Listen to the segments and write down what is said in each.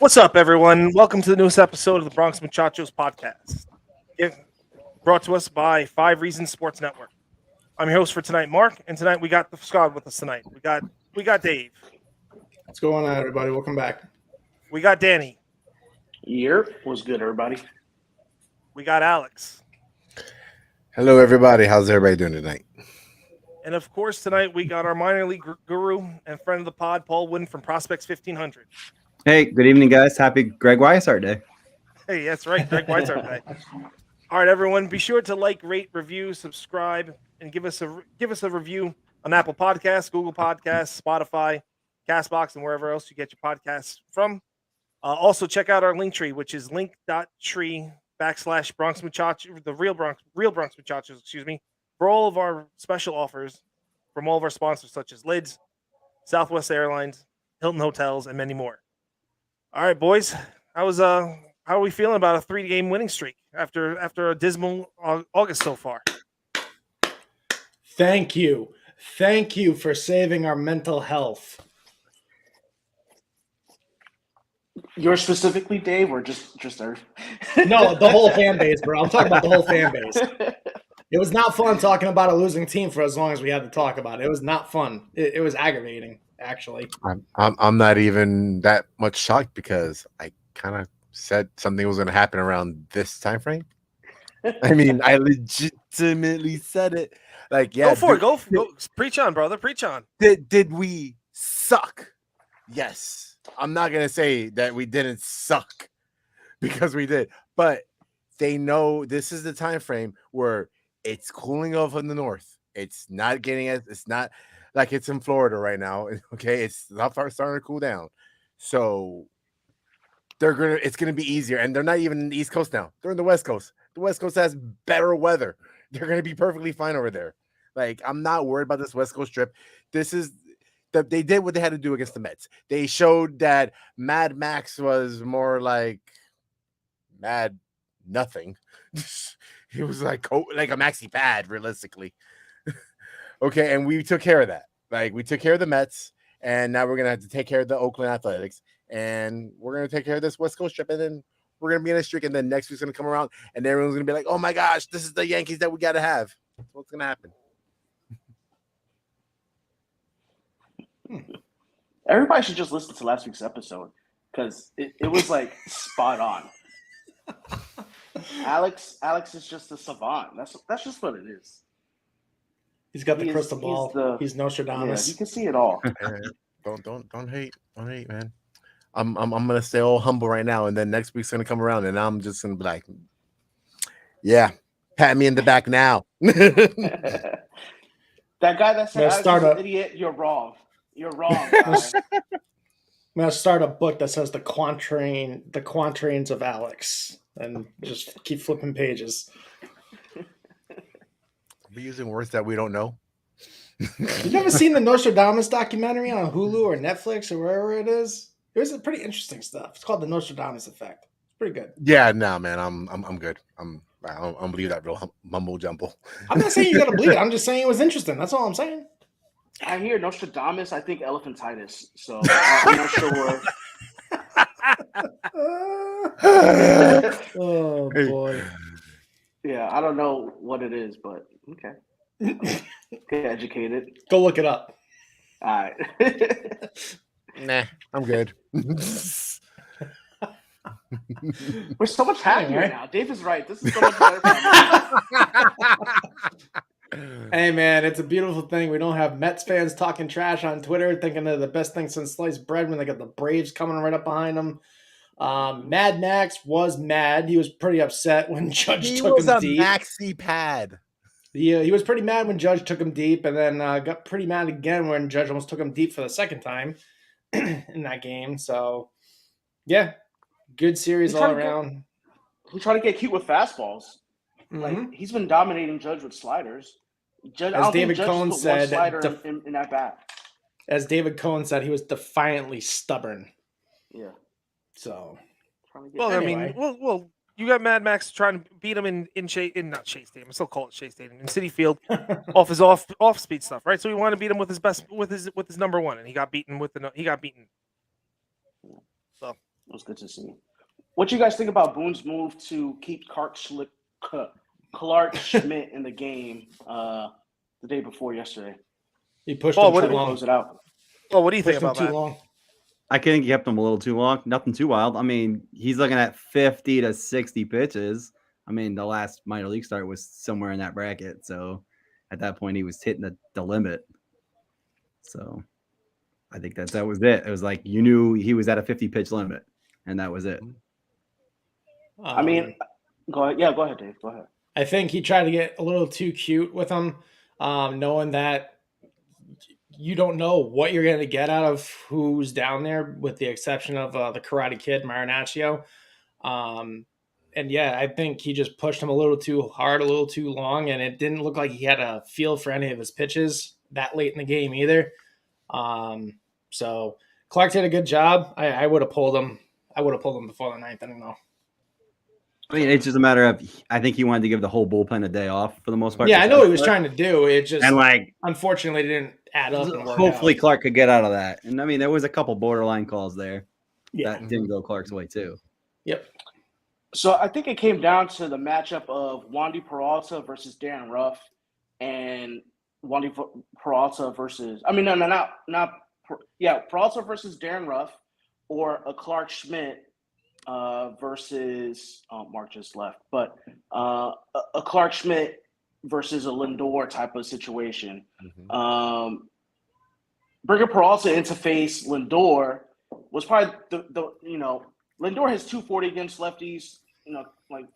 What's up, everyone? Welcome to the newest episode of the Bronx Muchachos podcast, brought to us by 5 Reasons Sports Network. I'm your host for tonight, Mark, and tonight we got the squad with us tonight. We got Dave. What's going on, everybody? Welcome back. We got Danny. What's good, everybody? We got Alex. Hello, everybody. How's everybody doing tonight? And of course, tonight we got our minor league guru and friend of the pod, Paul Woodin from Prospects 1500. Hey, good evening, guys. Happy Greg Weishart Day. Hey, that's right, Greg Weishart Day. All right, everyone, be sure to like, rate, review, subscribe, and give us a review on Apple Podcasts, Google Podcasts, Spotify, Castbox, and wherever else you get your podcasts from. Also, check out our link tree, which is link.tree/Bronx Muchachos, the real Bronx Muchachos, for all of our special offers from all of our sponsors, such as Lids, Southwest Airlines, Hilton Hotels, and many more. All right, boys, how are we feeling about a 3-game winning streak after a dismal August so far? Thank you for saving our mental health. Yours specifically, Dave, or just our? No, the whole fan base, bro. I'm talking about the whole fan base. It was not fun talking about a losing team for as long as we had to talk about it. It was not fun. It was aggravating, actually. I'm not even that much shocked because I kind of said something was going to happen around this time frame. I mean, I legitimately said it. Like, yeah, go preach on, brother, preach on. Did we suck? Yes. I'm not going to say that we didn't suck because we did, but they know this is the time frame where it's cooling off in the north. It's not like it's in Florida right now. Okay, it's starting to cool down. So it's gonna be easier. And they're not even in the East Coast now. They're in the West Coast. The West Coast has better weather. They're gonna be perfectly fine over there. Like, I'm not worried about this West Coast trip. They did what they had to do against the Mets. They showed that Mad Max was more like Mad Nothing. He was like a maxi pad, realistically. Okay, and we took care of that. Like, we took care of the Mets, and now we're gonna have to take care of the Oakland Athletics, and we're gonna take care of this West Coast trip, and then we're gonna be in a streak, and then next week's gonna come around, and everyone's gonna be like, "Oh my gosh, this is the Yankees that we gotta have." That's what's gonna happen. Everybody should just listen to last week's episode because it was like spot on. Alex is just a savant. That's just what it is. He's got the crystal ball. He's Nostradamus. Yeah, you can see it all. Don't hate, man. I'm gonna stay all humble right now, and then next week's gonna come around, and I'm just gonna be like, yeah, pat me in the back now. That guy that said Alex is an idiot, you're wrong. You're wrong. I'm gonna start a book that says the quatrains of Alex, and just keep flipping pages. We're using words that we don't know. You ever seen the Nostradamus documentary on Hulu or Netflix or wherever it is? It was pretty interesting stuff. It's called the Nostradamus Effect. It's pretty good. Yeah, no, man, I'm good. I don't believe that real mumble jumble. I'm not saying you gotta believe it. I'm just saying it was interesting. That's all I'm saying. I hear Nostradamus. I think elephantitis. So I'm not sure. Oh boy. Yeah, I don't know what it is, but okay. Get educated. Go look it up. All right. Nah, I'm good. We're so much happier now. Dave is right. This is so much better for Hey, man, it's a beautiful thing. We don't have Mets fans talking trash on Twitter, thinking they're the best thing since sliced bread when they got the Braves coming right up behind them. Mad Max was mad. He was pretty upset when Judge took him deep. He was a maxi pad. Yeah, he was pretty mad when Judge took him deep, and then got pretty mad again when Judge almost took him deep for the second time in that game. So, yeah, good series all around. He tried to get cute with fastballs. Mm-hmm. Like, he's been dominating Judge with sliders. As David Cohn said, in that bat. As David Cohn said, he was defiantly stubborn. Yeah. So, well, anyway. I mean, you got Mad Max trying to beat him in not Shea Stadium. I still call it Shea Stadium, in Citi Field, off his off speed stuff, right? So he wanted to beat him with his number one, and he got beaten. So It was good to see. What you guys think about Boone's move to keep Clark Schmidt in the game the day before yesterday? He pushed Paul, him what too do- long. Close it out. Well, what do you think Pushed him about too that? long. I think he kept him a little too long. Nothing too wild. I mean, he's looking at 50 to 60 pitches. I mean, the last minor league start was somewhere in that bracket. So at that point, he was hitting the limit. So I think that was it. It was like you knew he was at a 50 pitch limit, and that was it. I mean, go ahead. Yeah, go ahead, Dave. Go ahead. I think he tried to get a little too cute with him, knowing that you don't know what you're going to get out of who's down there, with the exception of the Karate Kid, Marinaccio. And yeah, I think he just pushed him a little too hard, a little too long, and it didn't look like he had a feel for any of his pitches that late in the game either. So Clark did a good job. I would have pulled him. I would have pulled him before the ninth inning, though. I mean, it's just a matter of I think he wanted to give the whole bullpen a day off for the most part. Yeah, I know what he was trying to do. It just and like unfortunately didn't add up and work hopefully out. Clark could get out of that. And I mean, there was a couple borderline calls there Yeah. that didn't go Clark's way too. Yep. So I think it came down to the matchup of Wandy Peralta versus Darren Ruff, and Wandy Peralta versus Peralta versus Darren Ruff, or a Clark Schmidt versus Mark just left, but a Clark Schmidt versus a Lindor type of situation. Bringing Peralta into face Lindor was probably the Lindor has 240 against lefties, like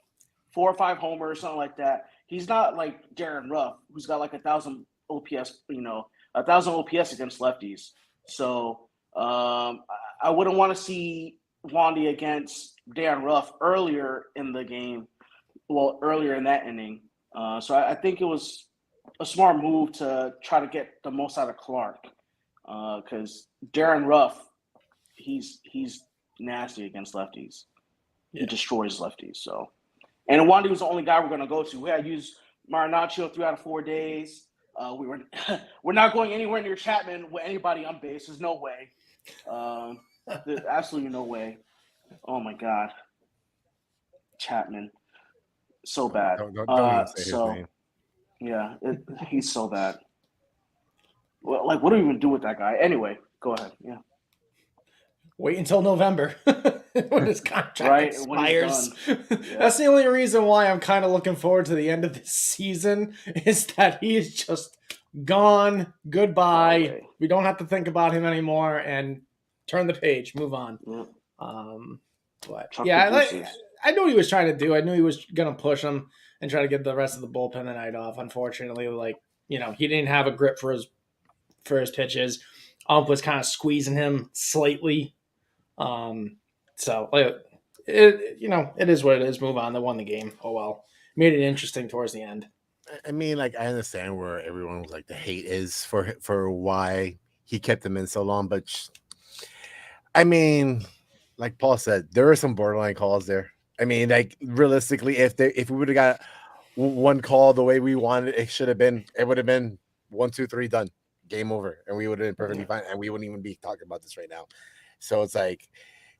4 or 5 homers, something like that. He's not like Darren Ruff, who's got like 1,000 OPS, 1,000 OPS against lefties. So I wouldn't want to see Wandy against Darren Ruff earlier in the game, earlier in that inning. So I think it was a smart move to try to get the most out of Clark, because Darren Ruff, he's nasty against lefties. Yeah. He destroys lefties. So, and Wandy was the only guy we're going to go to. We had used Marinaccio 3 out of 4 days. We're not going anywhere near Chapman with anybody on base. There's no way. There's absolutely no way. Oh my God, Chapman, so bad. Don't even say his name. Yeah, he's so bad. Well, like, what do we even do with that guy? Anyway, go ahead. Yeah. Wait until November when his contract Right, expires. when he's done. Yeah. That's the only reason why I'm kind of looking forward to the end of this season, is that he is just gone. Goodbye. Okay. We don't have to think about him anymore, and turn the page, move on. Yeah. But Chuck yeah, the deuces. I knew what he was trying to do. I knew he was going to push him and try to get the rest of the bullpen the night off. Unfortunately, he didn't have a grip for his pitches. Ump was kind of squeezing him slightly. So it is what it is. Move on. They won the game. Oh well. Made it interesting towards the end. I mean, like, I understand where everyone was like, the hate is for why he kept them in so long, but I mean, like Paul said, there were some borderline calls there. I mean, like, realistically, if we would have got one call the way we wanted, it would have been 1, 2, 3 done, game over, and we would have been perfectly fine, and we wouldn't even be talking about this right now. So it's like,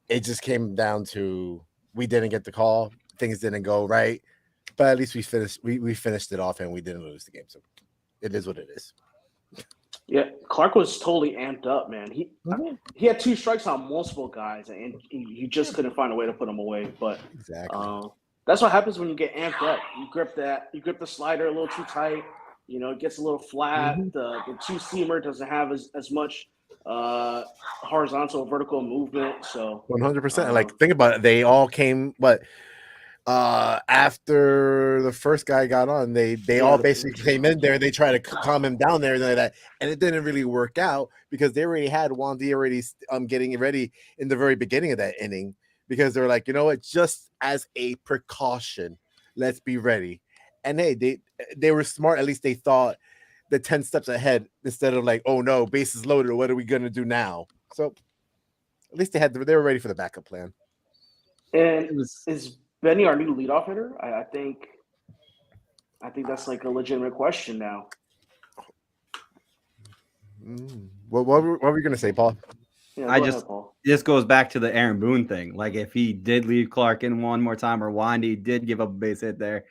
it just came down to, we didn't get the call, things didn't go right, but at least we finished it off, and we didn't lose the game. So it is what it is. Yeah, Clark was totally amped up, man. He had 2 strikes on multiple guys, and he just couldn't find a way to put them away. But Exactly. that's what happens when you get amped up. You grip the slider a little too tight. It gets a little flat. The 2-seamer doesn't have as much horizontal or vertical movement. So 100%. Like, think about it. They all came, after the first guy got on, they all basically came in there. They tried to calm him down there, and it didn't really work out because they already had Wandy getting ready in the very beginning of that inning, because they're like, you know what, just as a precaution, let's be ready. And hey, they were smart. At least they thought the 10 steps ahead instead of like, oh no, bases loaded, what are we gonna do now? So at least they were ready for the backup plan. And is Benny our new leadoff hitter? I think that's like a legitimate question now. What were you gonna say, Paul? Yeah, I go just ahead, Paul. this goes back to the Aaron Boone thing. Like if he did leave Clark in one more time, or Wandy did give up a base hit there,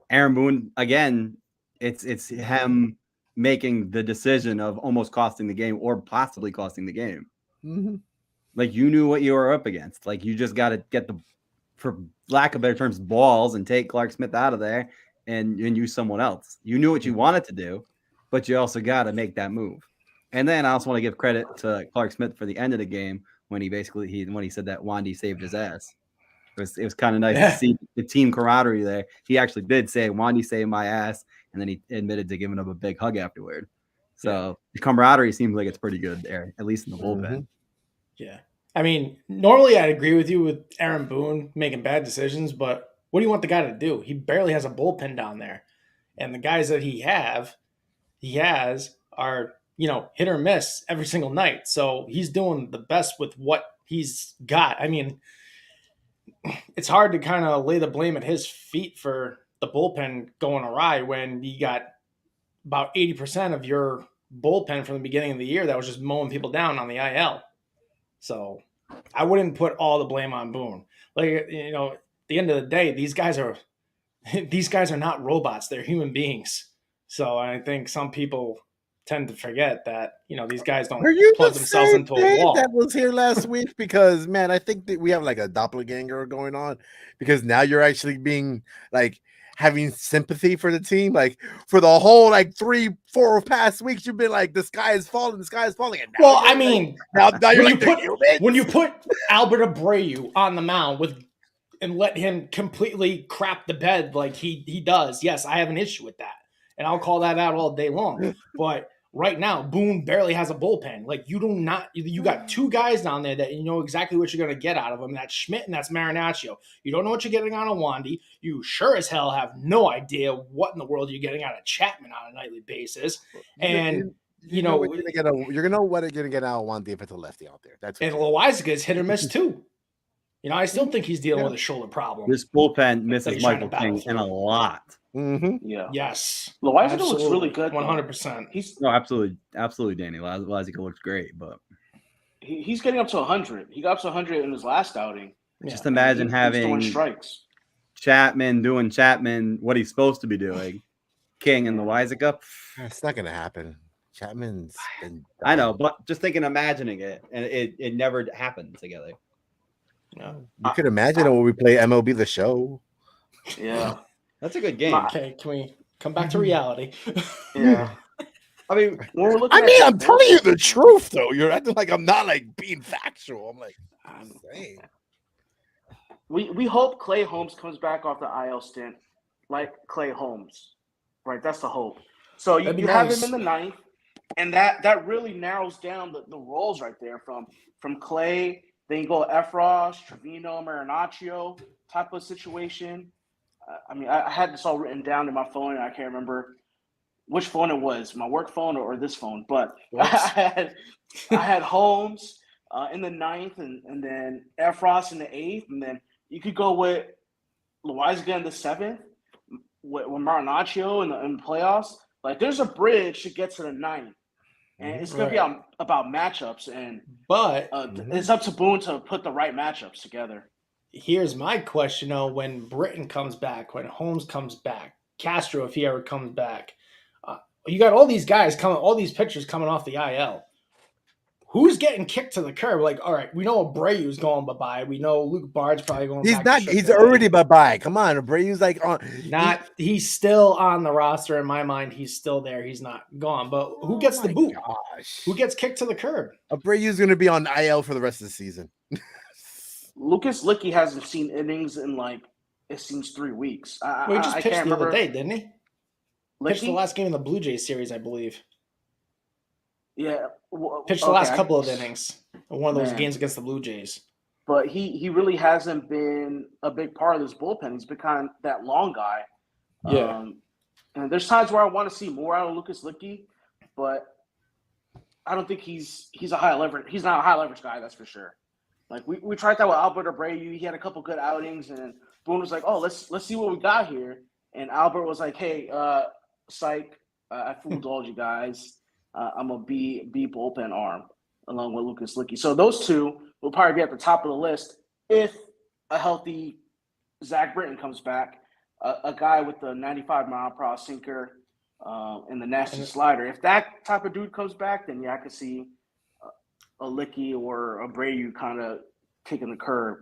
Aaron Boone again. It's him making the decision of almost costing the game or possibly costing the game. Mhm. Like you knew what you were up against. Like you just got to get the, for lack of better terms, balls and take Clark Smith out of there and use someone else. You knew what you wanted to do, but you also got to make that move. And then I also want to give credit to Clark Smith for the end of the game when he said that Wandy saved his ass. It was kind of nice to see the team camaraderie there. He actually did say Wandy saved my ass, and then he admitted to giving him a big hug afterward. So the camaraderie seems like it's pretty good there, at least in the bullpen. Yeah. I mean, normally I'd agree with you with Aaron Boone making bad decisions, but what do you want the guy to do? He barely has a bullpen down there. And the guys that he has are, hit or miss every single night. So he's doing the best with what he's got. I mean, it's hard to kind of lay the blame at his feet for the bullpen going awry when you got about 80% of your bullpen from the beginning of the year that was just mowing people down on the IL. So I wouldn't put all the blame on Boone. Like, at the end of the day, these guys are not robots. They're human beings. So I think some people tend to forget that, these guys don't Are you plug the themselves same into a Dave wall. that was here last week? Because man, I think that we have like a doppelganger going on. Because now you're actually being like having sympathy for the team. Like for the whole like 3-4 past weeks, you've been like the sky is falling, the sky is falling. And now Well, I mean, now you're when like when you put Albert Abreu on the mound and let him completely crap the bed like he does, yes, I have an issue with that. And I'll call that out all day long. But right now, Boone barely has a bullpen. Like you got two guys down there that you know exactly what you're going to get out of them. That's Schmidt and that's Marinaccio. You don't know what you're getting out of Wandy. You sure as hell have no idea what in the world you're getting out of Chapman on a nightly basis. And you know what you're gonna get. You're gonna know what you're gonna get out of one defensive lefty out there. That's and Loizaga is hit or miss too. I still think he's dealing with a shoulder problem. This bullpen misses he's Michael trying to King in a lot. Mm-hmm. Yeah. Yes. Loizaga looks really good. 100%. No, absolutely, Danny. Loizaga looks great, but He's getting up to 100. He got up to 100 in his last outing. just imagine having throwing strikes. Chapman doing Chapman what he's supposed to be doing. King and Loizaga. It's not gonna happen. Chapman's been. I know, but just imagining it, and it never happened together. No. You could imagine it when we play MLB The Show. Yeah. That's a good game. Okay, can we come back to reality? Yeah. I mean, I'm telling you the truth, though. You're acting like I'm not like being factual. I'm like, I'm saying. We hope Clay Holmes comes back off the IL stint like Clay Holmes. Right, that's the hope. So you have him in the ninth, and that really narrows down the roles right there from Clay. Then you go Efros, Trevino, Marinaccio type of situation. I had this all written down in my phone, and I can't remember which phone it was, my work phone or this phone. But I had Holmes in the ninth, and then Efros in the eighth, and then you could go with Loizaga in the seventh, with Marinaccio in the playoffs. Like, there's a bridge to get to the ninth. And it's going to be about matchups, but it's up to Boone to put the right matchups together. Here's my question, though. When Britton comes back, when Holmes comes back, Castro, if he ever comes back, you got all these guys all these pitchers coming off the IL. Who's getting kicked to the curb? Like, all right, we know Abreu's going bye-bye. We know Luke Bard's probably going back. He's already bye-bye. Come on, Abreu's like on. He's still on the roster in my mind. He's still there. He's not gone. But who gets the boot? Gosh. Who gets kicked to the curb? Abreu's going to be on IL for the rest of the season. Lucas Licky hasn't seen innings in it seems 3 weeks. He just pitched the other day, didn't he? Licky? Pitched the last game in the Blue Jays series, I believe. Yeah. Pitched the last couple of innings. One of those games against the Blue Jays. But he really hasn't been a big part of this bullpen. He's been kind of that long guy. Yeah. And there's times where I want to see more out of Lucas Licky, but I don't think he's a high leverage. He's not a high leverage guy, that's for sure. Like we tried that with Albert Abreu. He had a couple good outings, and Boone was like, "Oh, let's see what we got here." And Albert was like, "Hey, psych, I fooled all you guys. I'm a B bullpen arm." along with Lucas Licky. So those two will probably be at the top of the list if a healthy Zach Britton comes back, a guy with the 95-mile-per-hour sinker and the nasty slider. If that type of dude comes back, then yeah, I could see a Licky or a Abreu kind of kicking the curb.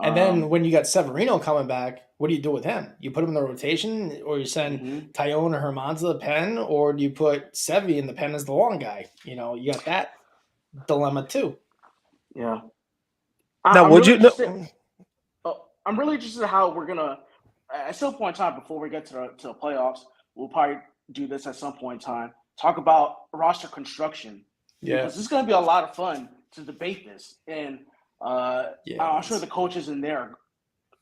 And then when you got Severino coming back, what do you do with him? You put him in the rotation, or you send Tyone or Herman to the pen, or do you put Sevy in the pen as the long guy? You know, you got that dilemma too. Yeah. Now, I'm would really you? interested- I'm really interested in how we're gonna. At some point in time, before we get to the playoffs, we'll probably do this at some point in time. Talk about roster construction. Yeah. Because this is going to be a lot of fun to debate this. And I'm sure the coaches in there,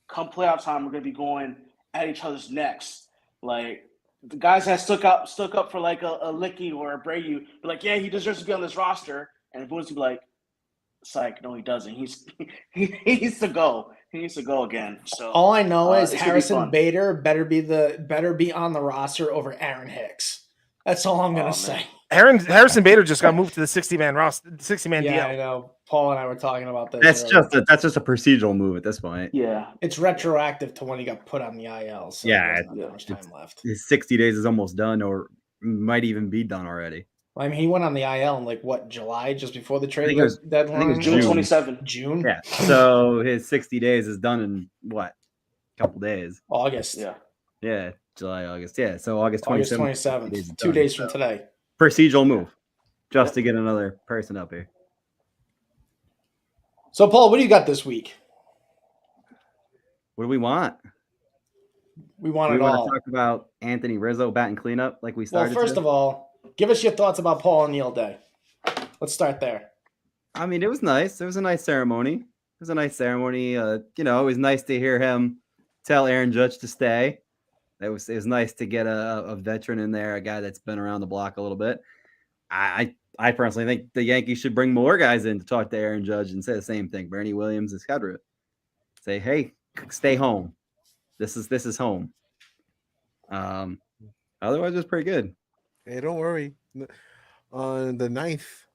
come playoff time, are going to be going at each other's necks. Like, the guys that stuck up for like a Licky or a Abreu, be like, yeah, he deserves to be on this roster. And everyone's going to be like, psych, no, he doesn't. He needs to go. He needs to go again. So all I know is it's gonna be Harrison fun. Bader better be on the roster over Aaron Hicks. That's all I'm gonna say. Harrison Bader just got moved to the 60-man roster, 60-man Yeah, DL. I know. Paul and I were talking about this. That's just a procedural move at this point. Yeah. It's retroactive to when he got put on the IL. So Yeah, there's not much time left. His 60 days is almost done, or might even be done already. I mean, he went on the IL in like what, July, just before the trade deadline? I think it was June 27. June? Yeah. So his 60 days is done in what? A couple days. August. Yeah. July, August. Yeah. So August 27th. 2 days from today. Procedural move. Just to get another person up here. So, Paul, what do you got this week? What do we want? We want We it want all. to talk about Anthony Rizzo batting cleanup like we started. Well, first of all, give us your thoughts about Paul O'Neill Day. Let's start there. I mean, it was nice. It was a nice ceremony. It was nice to hear him tell Aaron Judge to stay. It was nice to get a veteran in there, a guy that's been around the block a little bit. I personally think the Yankees should bring more guys in to talk to Aaron Judge and say the same thing. Bernie Williams, etc. Say, hey, stay home. This is home. Otherwise, it was pretty good. Hey, don't worry. On the 9th,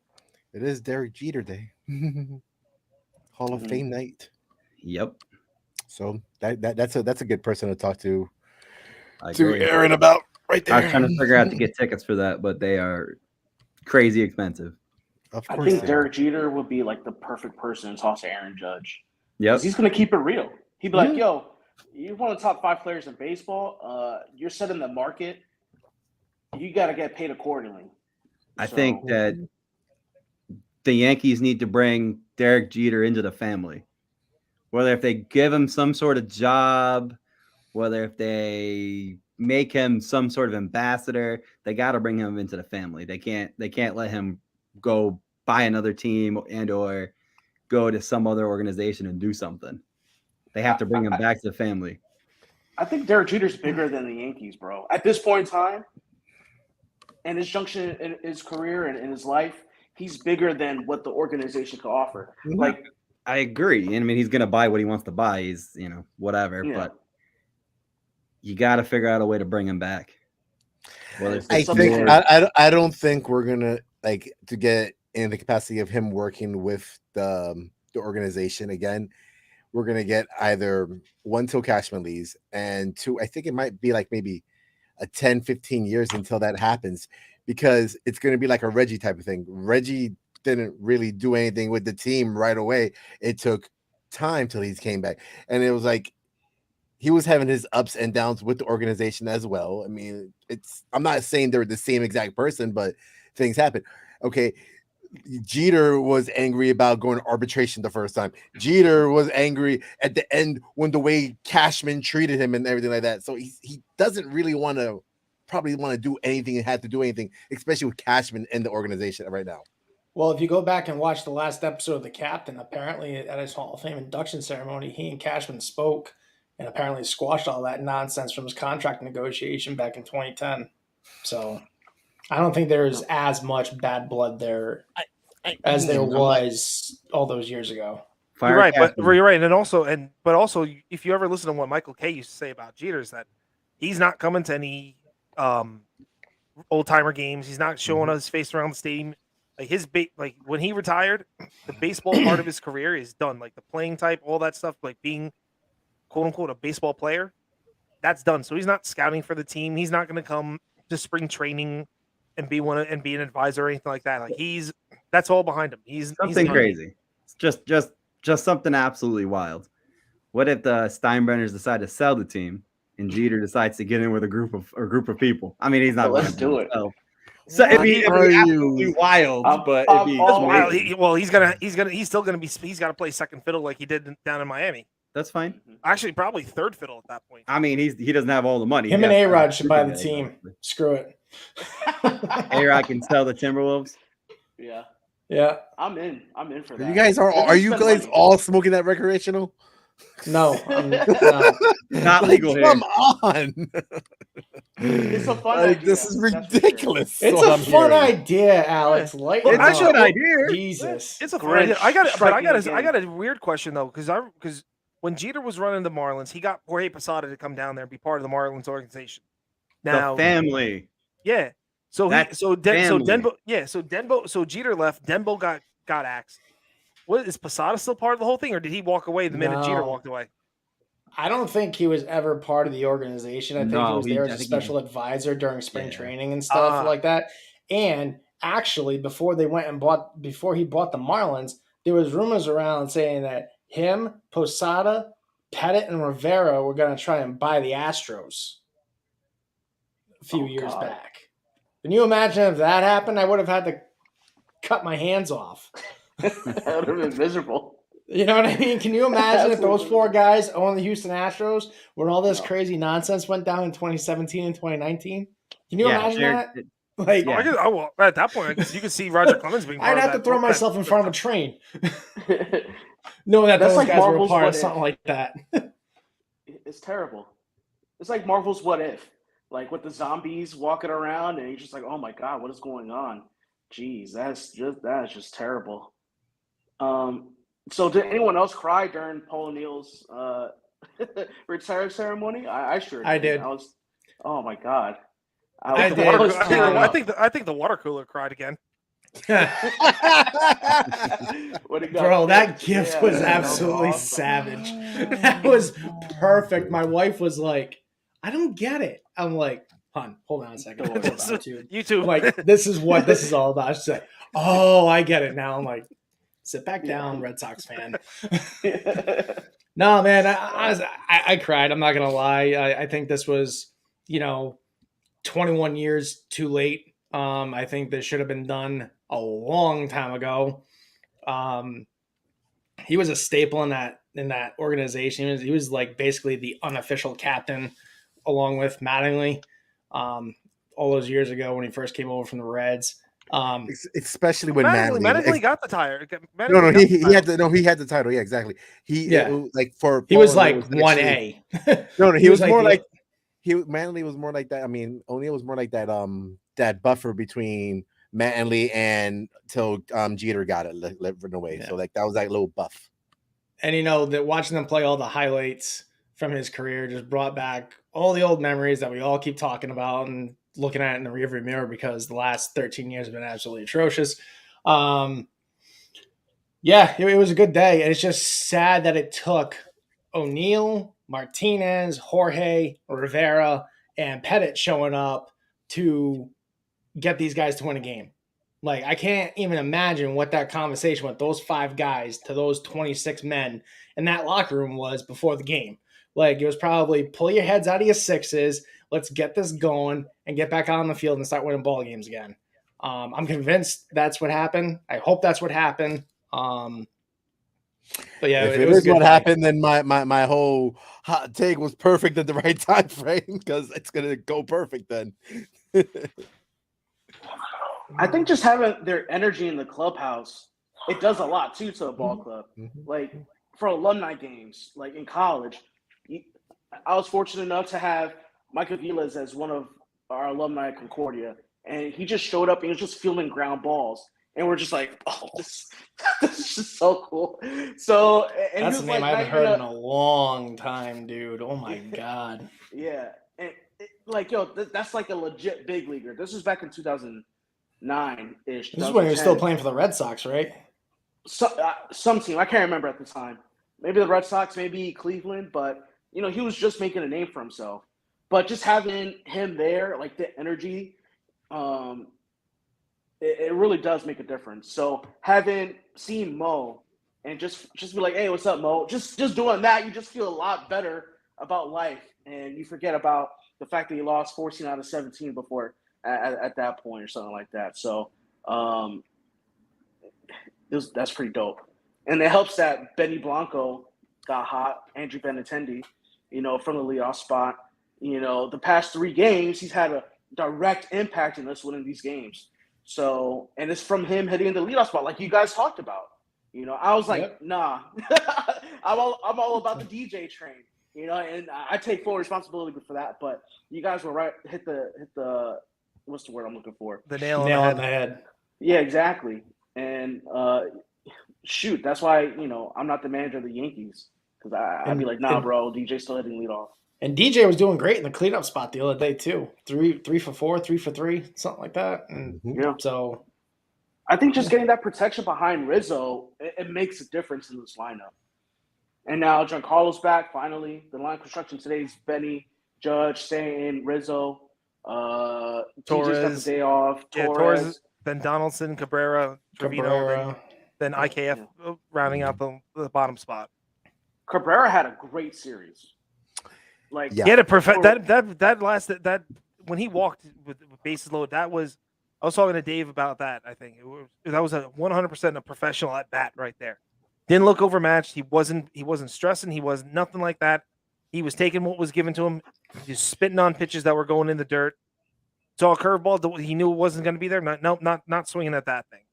it is Derek Jeter Day. Hall of Fame night. Yep. So that's a good person to talk to agree. Aaron about right there. I was trying to figure out to get tickets for that, but they are crazy expensive. Of I course think they Derek Jeter would be like the perfect person to talk to Aaron Judge. Yep. 'Cause he's going to keep it real. He'd be like, yo, you're one of the top 5 players in baseball. You're setting the market. You got to get paid accordingly. I think that the Yankees need to bring Derek Jeter into the family. Whether if they give him some sort of job, whether if they make him some sort of ambassador, they got to bring him into the family. They can't let him go buy another team and or go to some other organization and do something. They have to bring him back to the family. I think Derek Jeter's bigger than the Yankees, bro. At this point in time, and his junction in his career and in his life, he's bigger than what the organization could offer. Like, I agree. And I mean, he's going to buy what he wants to buy. He's, whatever. Yeah. But you got to figure out a way to bring him back. I don't think we're gonna to get in the capacity of him working with the organization again. We're gonna get either 1 till Cashman leaves, and 2, I think it might be like maybe a 10-15 years until that happens, because it's gonna be like a Reggie type of thing. Reggie didn't really do anything with the team right away. It took time till he came back, and it was like he was having his ups and downs with the organization as well. I mean, I'm not saying they're the same exact person, but things happen. Okay. Jeter was angry about going to arbitration the first time. Jeter was angry at the end when the way Cashman treated him and everything like that. So he doesn't really probably want to do anything and have to do anything, especially with Cashman in the organization right now. Well, if you go back and watch the last episode of The Captain, apparently at his Hall of Fame induction ceremony, he and Cashman spoke and apparently squashed all that nonsense from his contract negotiation back in 2010. So I don't think there's as much bad blood there as there was all those years ago. You're right, but you're right, but also, if you ever listen to what Michael Kay used to say about Jeter, is that he's not coming to any old timer games. He's not showing his face around the stadium. Like like when he retired, the baseball part of his career is done. Like the playing type, all that stuff, like being quote unquote a baseball player, that's done. So he's not scouting for the team. He's not going to come to spring training and be an advisor or anything like that. Like that's all behind him. He's something done. crazy. It's just something absolutely wild. What if the Steinbrenners decide to sell the team and Jeter decides to get in with a group of people? I mean, he's not. Let's do it. So it'd What be are absolutely you- wild, but I'm it'd be all Wild. amazing. He's still gonna be. He's got to play second fiddle like he did down in Miami. That's fine. Actually, probably third fiddle at that point. I mean, he doesn't have all the money. Him He and has to A-Rod have should buy the together, team. obviously. Screw it. A-Rod can sell the Timberwolves. Yeah, Yeah. I'm in for that. You guys are you spend guys money. all smoking that recreational? No. no. Not legal here. Come on. It's a fun Like, idea. this is that's for sure. ridiculous. It's what a I'm fun hearing. idea, Alex. Lighten Well, it actually, up. good idea. Jesus. It's a fun Grinch idea. I striking got again. a weird question though, because when Jeter was running the Marlins, he got Jorge Posada to come down there and be part of the Marlins organization. Now, The family. yeah. So That's so family. Denbo, yeah. So Jeter left. Denbo got axed. What is Posada still part of the whole thing, or did he walk away the minute Jeter No. walked away? I don't think he was ever part of the organization. I think he No, was he- there I as a think he- special advisor during spring Yeah. training and stuff Ah. like that. And actually, before he bought the Marlins, there was rumors around saying that him, Posada, Pettit, and Rivera were going to try and buy the Astros a few Oh, years God. back. Can you imagine if that happened? I would have had to cut my hands off. That would have been miserable. You know what I mean? Can you imagine if those Absolutely. four guys own the Houston Astros when all this No. crazy nonsense went down in 2017 and 2019? Can you imagine they're- that? Like, Yeah. Well, at that point, I guess you could see Roger Clemens being. I'd part have of to that- throw that- myself in front of a train, It's knowing that That's those like guys were a Marvel's part What of If. something like that. terrible. It's like Marvel's What If, like with the zombies walking around, and you're just like, oh my god, what is going on? Jeez, that is just terrible. So did anyone else cry during Paul O'Neill's retire ceremony? I sure did. I did. Oh my god. I the did. water- was I think, tearing I up. think the, I think the water cooler cried again. When it got Bro, that picked, gift yeah, was that absolutely awesome. savage. That was perfect. My wife was like, I don't get it. I'm like, hon, hold on a second. Don't worry Hold on, about dude. You too. I'm like, this is what this is all about. She's like, oh, I get it now. I'm like, sit back down, Red Sox fan. No, man, I cried. I'm not gonna lie. I think this was, 21 years too late. I think this should have been done a long time ago. He was a staple in that organization. He was like basically the unofficial captain, along with Mattingly, all those years ago when he first came over from the Reds. Especially when Mattingly got the tire. No, he had the title. Yeah, exactly. He was like 1A. No, he was more the- like Manley was more like that. I mean, O'Neal was more like that. That buffer between Manley and till Jeter got it living away. Yeah. So like that was that little buff. And that watching them play all the highlights from his career just brought back all the old memories that we all keep talking about and looking at in the rearview mirror, because the last 13 years have been absolutely atrocious. It was a good day. And it's just sad that it took O'Neal, Martinez, Jorge, Rivera, and Pettit showing up to get these guys to win a game. Like, I can't even imagine what that conversation with those 5 guys to those 26 men in that locker room was before the game. Like, it was probably pull your heads out of your sixes. Let's get this going and get back out on the field and start winning ball games again. I'm convinced that's what happened. I hope that's what happened. But yeah, If it it was is a good what day. happened, then my whole hot take was perfect at the right time frame, because it's gonna go perfect then. I think just having their energy in the clubhouse, it does a lot too to a ball club. Like for alumni games, like in college, I was fortunate enough to have Mike Aviles as one of our alumni at Concordia, and he just showed up and he was just fielding ground balls, and we're just like, oh, this is just so cool. So and That's he a was name I like, haven't heard in a long time, dude. Oh my god. Yeah, and like that's like a legit big leaguer. This was back in 2000. 2009-ish. This is when he was still 2010. playing for the Red Sox, right? Some team, I can't remember at the time. Maybe the Red Sox, maybe Cleveland, but he was just making a name for himself. But just having him there, like the energy, it really does make a difference. So seen Mo and just be like, hey, what's up, Mo? Just doing that, you just feel a lot better about life, and you forget about the fact that you lost 14 out of 17 before at that point or something like that. So that's pretty dope. And it helps that Benny Blanco got hot, Andrew Benintendi, from the leadoff spot. The past 3 games, he's had a direct impact in us winning these games. So, and it's from him hitting the leadoff spot, like you guys talked about. I was like, Yep. nah, I'm all about the DJ train, and I take full responsibility for that. But you guys were right. Hit the what's the word I'm looking for? The nail on the head. Yeah, exactly. And shoot, that's why I'm not the manager of the Yankees, because I'd be like, nah, bro, DJ's still hitting leadoff. And DJ was doing great in the cleanup spot the other day too. 3 for 4, 3 for 3, something like that. And Yeah. so I think just getting that protection behind Rizzo, it makes a difference in this lineup. And now Giancarlo's back finally. The line construction today is Benny, Judge, Stanton, Rizzo, TJ's got the day off, Torres. Then Donaldson, Cabrera, Trevino, then IKF rounding out the bottom spot. Cabrera had a great series. Like, He had a that when he walked with bases loaded, I was talking to Dave about that. I think that was a 100% a professional at bat right there. Didn't look overmatched. He wasn't stressing. He was nothing like that. He was taking what was given to him. He was spitting on pitches that were going in the dirt. Saw a curveball. He knew it wasn't going to be there. Not swinging at that thing.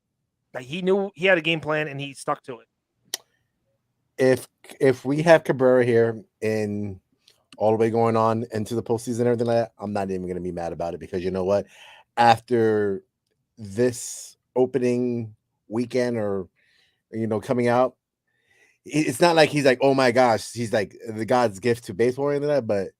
Like, he knew he had a game plan and he stuck to it. If we have Cabrera here in all the way going on into the postseason and everything like that, I'm not even going to be mad about it, because you know what? After this opening weekend or coming out, it's not like he's like, oh my gosh, he's like the God's gift to baseball or anything like that, but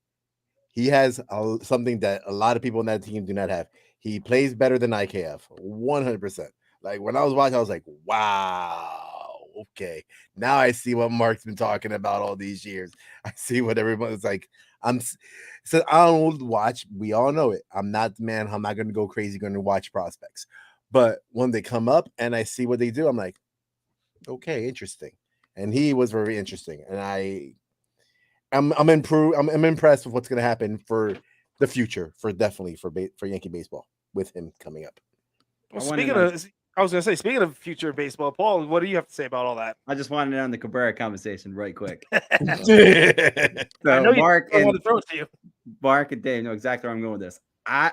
he has something that a lot of people on that team do not have. He plays better than IKF, 100%. Like, when I was watching, I was like, wow, okay. Now I see what Mark's been talking about all these years. I see what everyone's like. So I don't watch. We all know it. I'm not the man. I'm not going to go crazy going to watch prospects. But when they come up and I see what they do, I'm like, okay, interesting. And he was very interesting. And I'm impressed with what's going to happen for the future, for Yankee baseball with him coming up. Well, speaking of future baseball, Paul, what do you have to say about all that? I just wanted to end the Cabrera conversation right quick. I know Mark I want to throw it to you. Mark and Dave know exactly where I'm going with this. I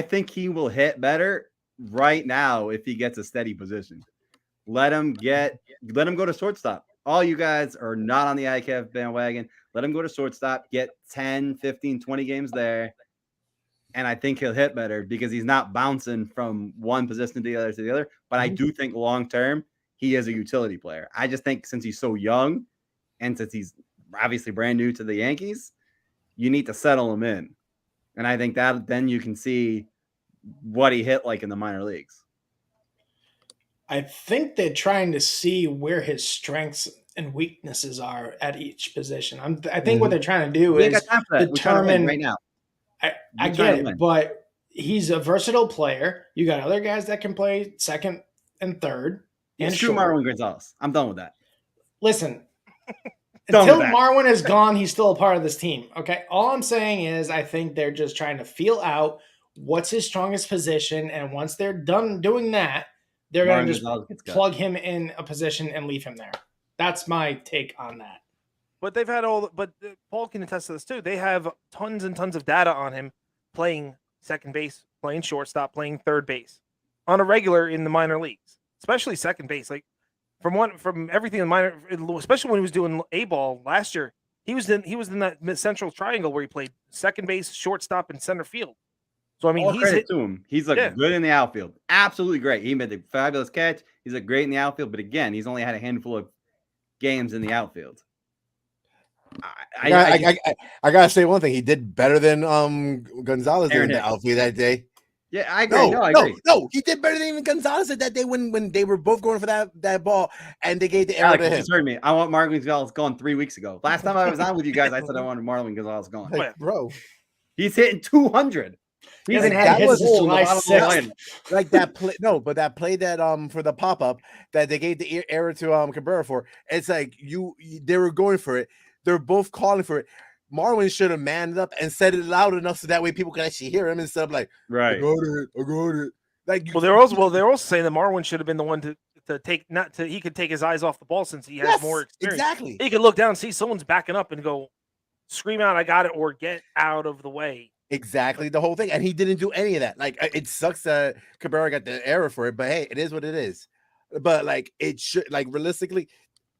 think he will hit better right now if he gets a steady position. Let him go to shortstop. All you guys are not on the IKF bandwagon. Let him go to shortstop, get 10, 15, 20 games there. And I think he'll hit better because he's not bouncing from one position to the other. But I do think long-term, he is a utility player. I just think since he's so young and since he's obviously brand new to the Yankees, you need to settle him in. And I think that then you can see what he hit like in the minor leagues. I think they're trying to see where his strengths and weaknesses are at each position. I think what they're trying to do is determine right now. I get it, but he's a versatile player. You got other guys that can play second and third. It's true, Marwin Gonzalez. I'm done with that. Listen, until Marwin is gone, he's still a part of this team. Okay, all I'm saying is I think they're just trying to feel out what's his strongest position, and once they're done doing that, they're going to just plug him in a position and leave him there. That's my take on that. But they've had but Paul can attest to this too. They have tons and tons of data on him playing second base, playing shortstop, playing third base on a regular in the minor leagues, especially second base. Like from everything in minor, especially when he was doing A-ball last year, he was in that central triangle where he played second base, shortstop, and center field. So I mean, credit to him. He's good in the outfield. Absolutely great. He made a fabulous catch. He's great in the outfield, but again, he's only had a handful of games in the outfield. I gotta say one thing. He did better than Gonzalez in the outfield that day. Yeah, I agree. I agree. No, he did better than even Gonzalez did that day when they were both going for that ball and they gave the arrow Alex, to you him. just heard me. I want Marwin Gonzalez gone 3 weeks ago. Last time I was on with you guys, I said I wanted Marwin Gonzalez gone. Like, bro, He's hitting 200. He's Yeah, in that his was hole in the July bottom of the 6th. line. like that play. No, but that play that for the pop up that they gave the error to Cabrera for. It's like they were going for it. They're both calling for it. Marwin should have manned up and said it loud enough so that way people could actually hear him instead of like, I got it. Like, Well, they're also saying that Marwin should have been the one to take he could take his eyes off the ball since he has more experience. Exactly. He could look down, see someone's backing up, and go scream out, "I got it!" or get out of the way. Exactly the whole thing, and he didn't do any of that. Like, it sucks that Cabrera got the error for it, but hey, it is what it is. But like, it should, like, realistically,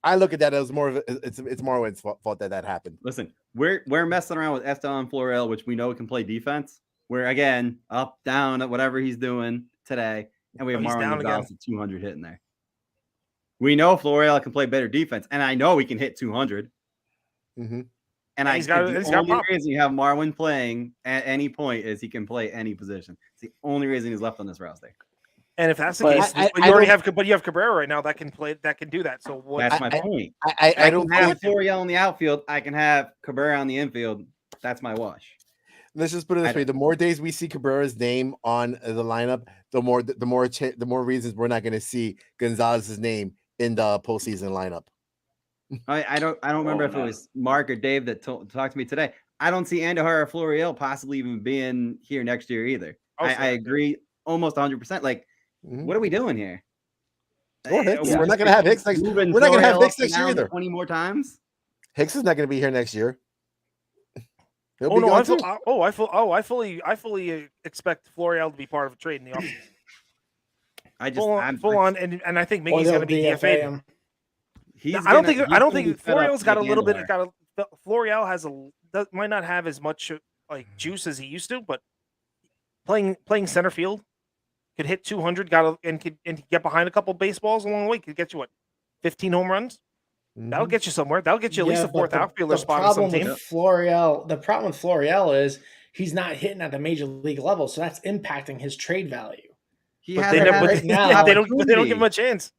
I look at that as more of it's Marwin's fault that happened. Listen, we're messing around with Estevan Florial, which we know can play defense. We're again up, down, whatever he's doing today, and we have He's Marwin down Gonzalez at 200 hitting there. We know Florial can play better defense, and I know he can hit 200. Mm-hmm. And Yeah, the only reason you have Marwin playing at any point is he can play any position. It's the only reason he's left on this roster. And if that's the But case, you have Cabrera right now that can do that. So what? That's my point. I don't have Florial in the outfield. I can have Cabrera on the infield. That's my wash. Let's just put it this way: the more days we see Cabrera's name on the lineup, the more reasons we're not going to see Gonzalez's name in the postseason lineup. I don't remember if it was Mark or Dave that talked to me today. I don't see Andujar or Florial possibly even being here next year either. I agree almost 100%. Like, what are we doing here? We're not going to have Hicks next year. We're not going to have Hicks next year either. 20 more times. Hicks is not going to be here next year. I fully expect Florial to be part of a trade in the offseason. Full on, and I think Miggy's going to be DFA'd. I don't think Florial's got a little bit. Florial might not have as much like juice as he used to, but playing center field could hit 200, and get behind a couple baseballs along the way. Could get you 15 home runs. That'll get you somewhere. That'll get you at least a fourth outfielder spot on some team. The problem with Florial is he's not hitting at the major league level, so that's impacting his trade value. They don't give him a chance.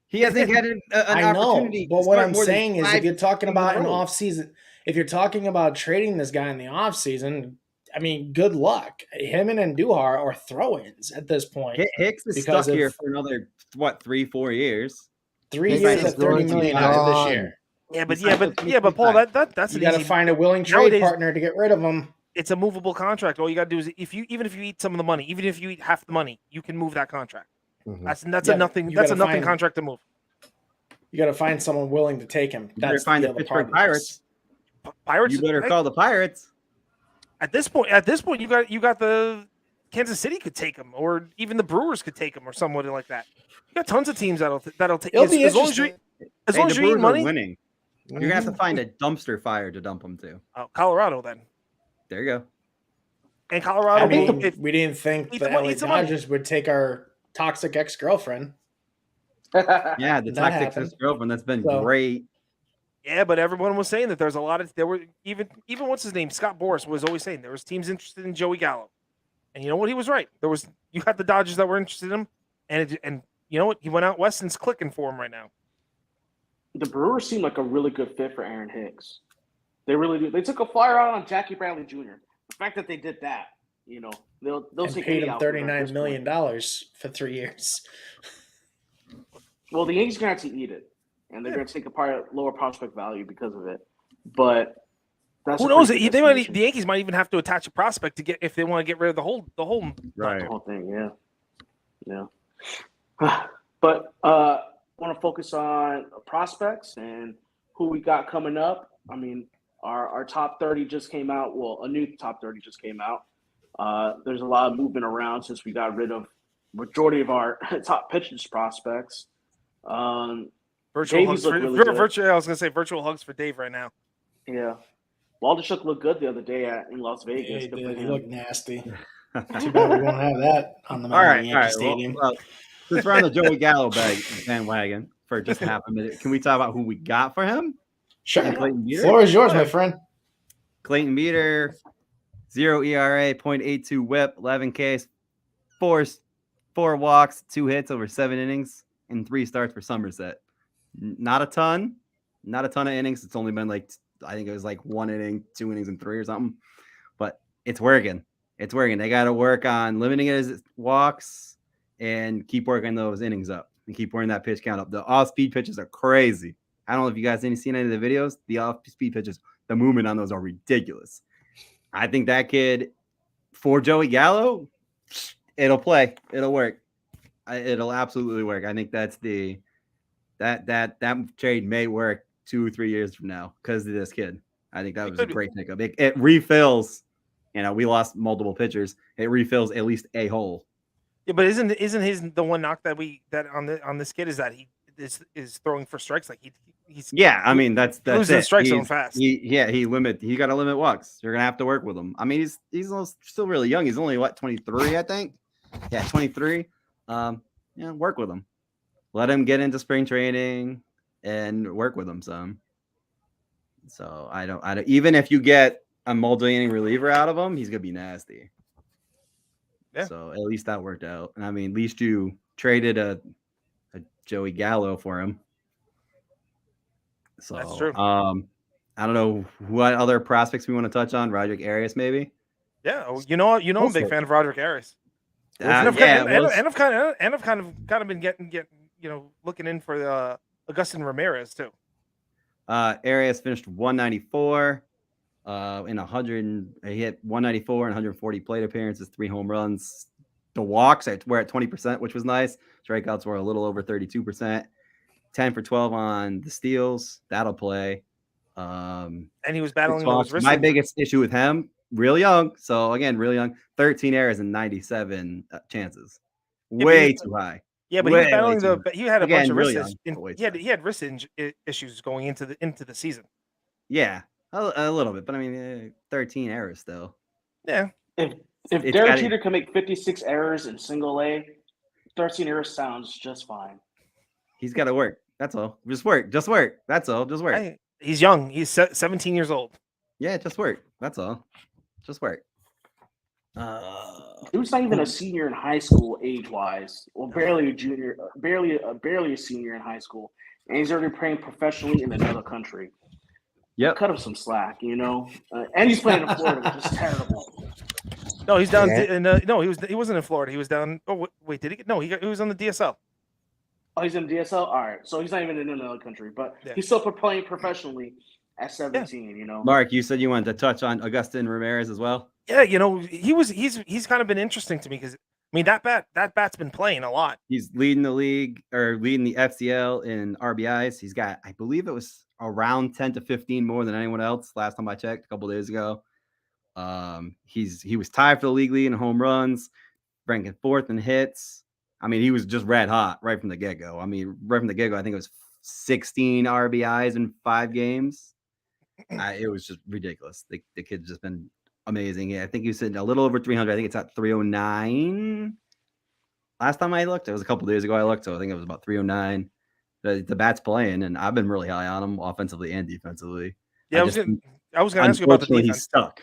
He hasn't had an opportunity. But what I'm saying is, if you're talking about an offseason, if you're talking about trading this guy in the offseason, I mean, good luck. Him and Andujar are throw-ins at this point. Hicks is stuck here for another 3-4 years. 3 years at $30 million this year. But Paul, that's you got to find a willing trade partner to get rid of him. It's a movable contract. All you got to do is even if you eat some of the money, even if you eat half the money, you can move that contract. That's a nothing contract to move. You got to find someone willing to take him. You better find the Pittsburgh Pirates. You better call the Pirates. At this point, you got the Kansas City could take him, or even the Brewers could take him, or somebody like that. You got tons of teams that'll take. As long as you're eating money, winning. You're gonna have to find a dumpster fire to dump them to. Oh, Colorado then. There you go. And Colorado. We didn't think the LA Dodgers would take our toxic ex-girlfriend. Yeah, the toxic ex-girlfriend. That's been great. Yeah, but everyone was saying that there's a lot of even what's his name, Scott Boras was always saying there was teams interested in Joey Gallo, and you know what, he was right. You got the Dodgers that were interested in him, and you know what, he went out west and it's clicking for him right now. The Brewers seem like a really good fit for Aaron Hicks. They really do. They took a flyer out on Jackie Bradley Jr. The fact that they did that, they'll take paid him $39 million for 3 years. Well, the Yankees are going to have to eat it, and they're going to take a lower prospect value because of it. But that's who knows? The Yankees might even have to attach a prospect to get if they want to get rid of the whole right. The whole thing. Yeah. But want to focus on prospects and who we got coming up. I mean, our top 30 just came out. Well, a new top 30 just came out. There's a lot of movement around since we got rid of majority of our top pitchers prospects. Virtual hugs I was going to say virtual hugs for Dave right now. Yeah. Waldachuk looked good the other day in Las Vegas. He looked nasty. Too bad we won't have that on the Yankee Stadium. Well, since we're on the Joey Gallo bandwagon for just half a minute, can we talk about who we got for him? Sure. Clayton Beater? Floor is yours, my friend. Clayton Beater, 0 ERA, 0.82 WHIP, 11 Ks, four walks, 2 hits over 7 innings, and 3 starts for Somerset. Not a ton of innings. It's only been like, I think it was like 1 inning, 2 innings, and 3 or something. But it's working. It's working. They got to work on limiting his walks and keep working those innings up and keep working that pitch count up. The off-speed pitches are crazy. I don't know if you guys seen any of the videos. The off-speed pitches, the movement on those are ridiculous. I think that kid, for Joey Gallo, it'll play. It'll work. It'll absolutely work. I think that's that trade may work 2 or 3 years from now because of this kid. I think that was a great pickup. It refills. We lost multiple pitchers. It refills at least a hole. Yeah, but isn't his the one knock that on this kid is that he is throwing for strikes? Like he's I mean that's losing the strike zone He's- fast. He got to limit walks. You're gonna have to work with him. I mean he's still really young. He's only 23, I think. Yeah, 23. Work with him. Let him get into spring training and work with him some. So I don't even if you get a multi-inning reliever out of him, he's gonna be nasty. Yeah. So at least that worked out. And I mean, at least you traded a Joey Gallo for him. So That's true. I don't know what other prospects we want to touch on. Roderick Arias, maybe. Yeah, I'm a big fan of Roderick Arias. And I've kind of been getting looking in for Augustine Ramirez too. Arias finished 194 in 100. He hit 194 and 140 plate appearances, 3 home runs. The walks were at 20%, which was nice. Strikeouts were a little over 32%. 10 for 12 on the steals. That'll play. And he was battling those wrist My injuries. biggest issue with him, real young. So again, real young. 13 errors and 97 chances. Way too high. Yeah, but he was battling he had a Again, bunch of really wrist young, but way he had wrist issues going into the season. Yeah, a little bit, but I mean, 13 errors still. Yeah. If It's Derek gotta- Jeter can make 56 errors in single A, 13 errors sounds just fine. He's got to work. That's all. Just work. That's all. Just work. He's young. He's 17 years old. Yeah, just work. That's all. Just work. He was not even a senior in high school age-wise. Well, barely a junior, barely a senior in high school, and he's already playing professionally in another country. Yep. Cut him some slack, And he's playing in Florida, which is terrible. No, he's down. Yeah. No, he wasn't in Florida. He was down. Oh wait, did he? No, he was on the DSL. Oh, he's in DSL. All right, so he's not even in another country, but Yeah. he's still playing professionally at 17. Mark, you said you wanted to touch on Augustine Ramirez as well. Yeah, he's kind of been interesting to me because I mean that bat's been playing a lot. He's leading the league or leading the FCL in RBIs. He's got, I believe it was around 10 to 15 more than anyone else last time I checked a couple days ago. He was tied for the league lead in home runs, ranking 4th in hits. I mean, he was just red hot right from the get-go. I think it was 16 RBIs in 5 games. It was just ridiculous. The kid's just been amazing. Yeah, I think he was sitting a little over 300. I think it's at 309. Last time I looked, it was a couple days ago I looked, so I think it was about 309. The bat's playing, and I've been really high on him offensively and defensively. Yeah, I was gonna ask you about the Unfortunately, defense. he's stuck.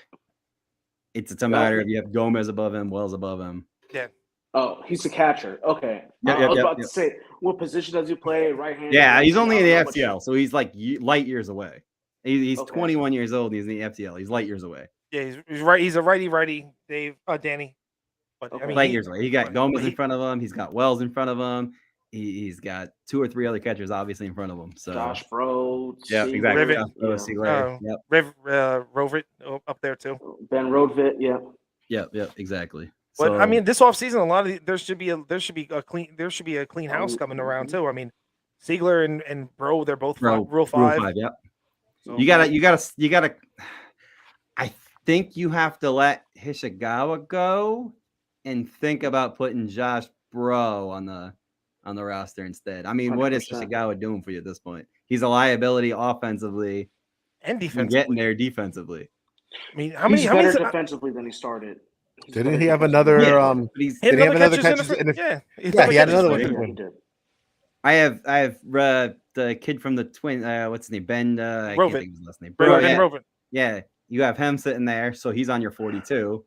It's a matter of you have Gomez above him, Wells above him. Yeah. Oh, he's a catcher. Okay. I was about to say, what position does he play? Right-handed? Yeah, he's only in the I don't know FCL, so he's like light years away. He's Okay. 21 years old. He's in the FCL. He's light years away. Yeah, he's right. He's a righty, Danny. But Okay. I mean, Light years away. He got Gomez he- in front of him. He's got Wells in front of him. He's got 2 or 3 other catchers obviously in front of him. So Josh Bro. yeah, Seager, exactly. Rivet. Josh Seager. Yep. Rovert up there too. Ben Rodvit. Yeah. Yep, exactly. But So, I mean, this offseason, there should be a clean house coming around too. I mean, Siegler and Bro, they're both Rule 5. Yep. So, You gotta. I think you have to let Hishigawa go and think about putting Josh Bro on the roster instead. I mean, what is 100%. Hishigawa doing for you at this point? He's a liability offensively and and defensively. getting there defensively. I mean, He's better defensively than he started. He's Didn't better he have defensively. another? Yeah, but he's Hit Did he have another catches catches in the- yeah, Yeah, he had another one. Yeah, he did. I have the kid from the Twin. What's his name? Ben. I can't Rovit. think of his last name. Ben Yeah. Rovin. Yeah, you have him sitting there, so he's on your 42.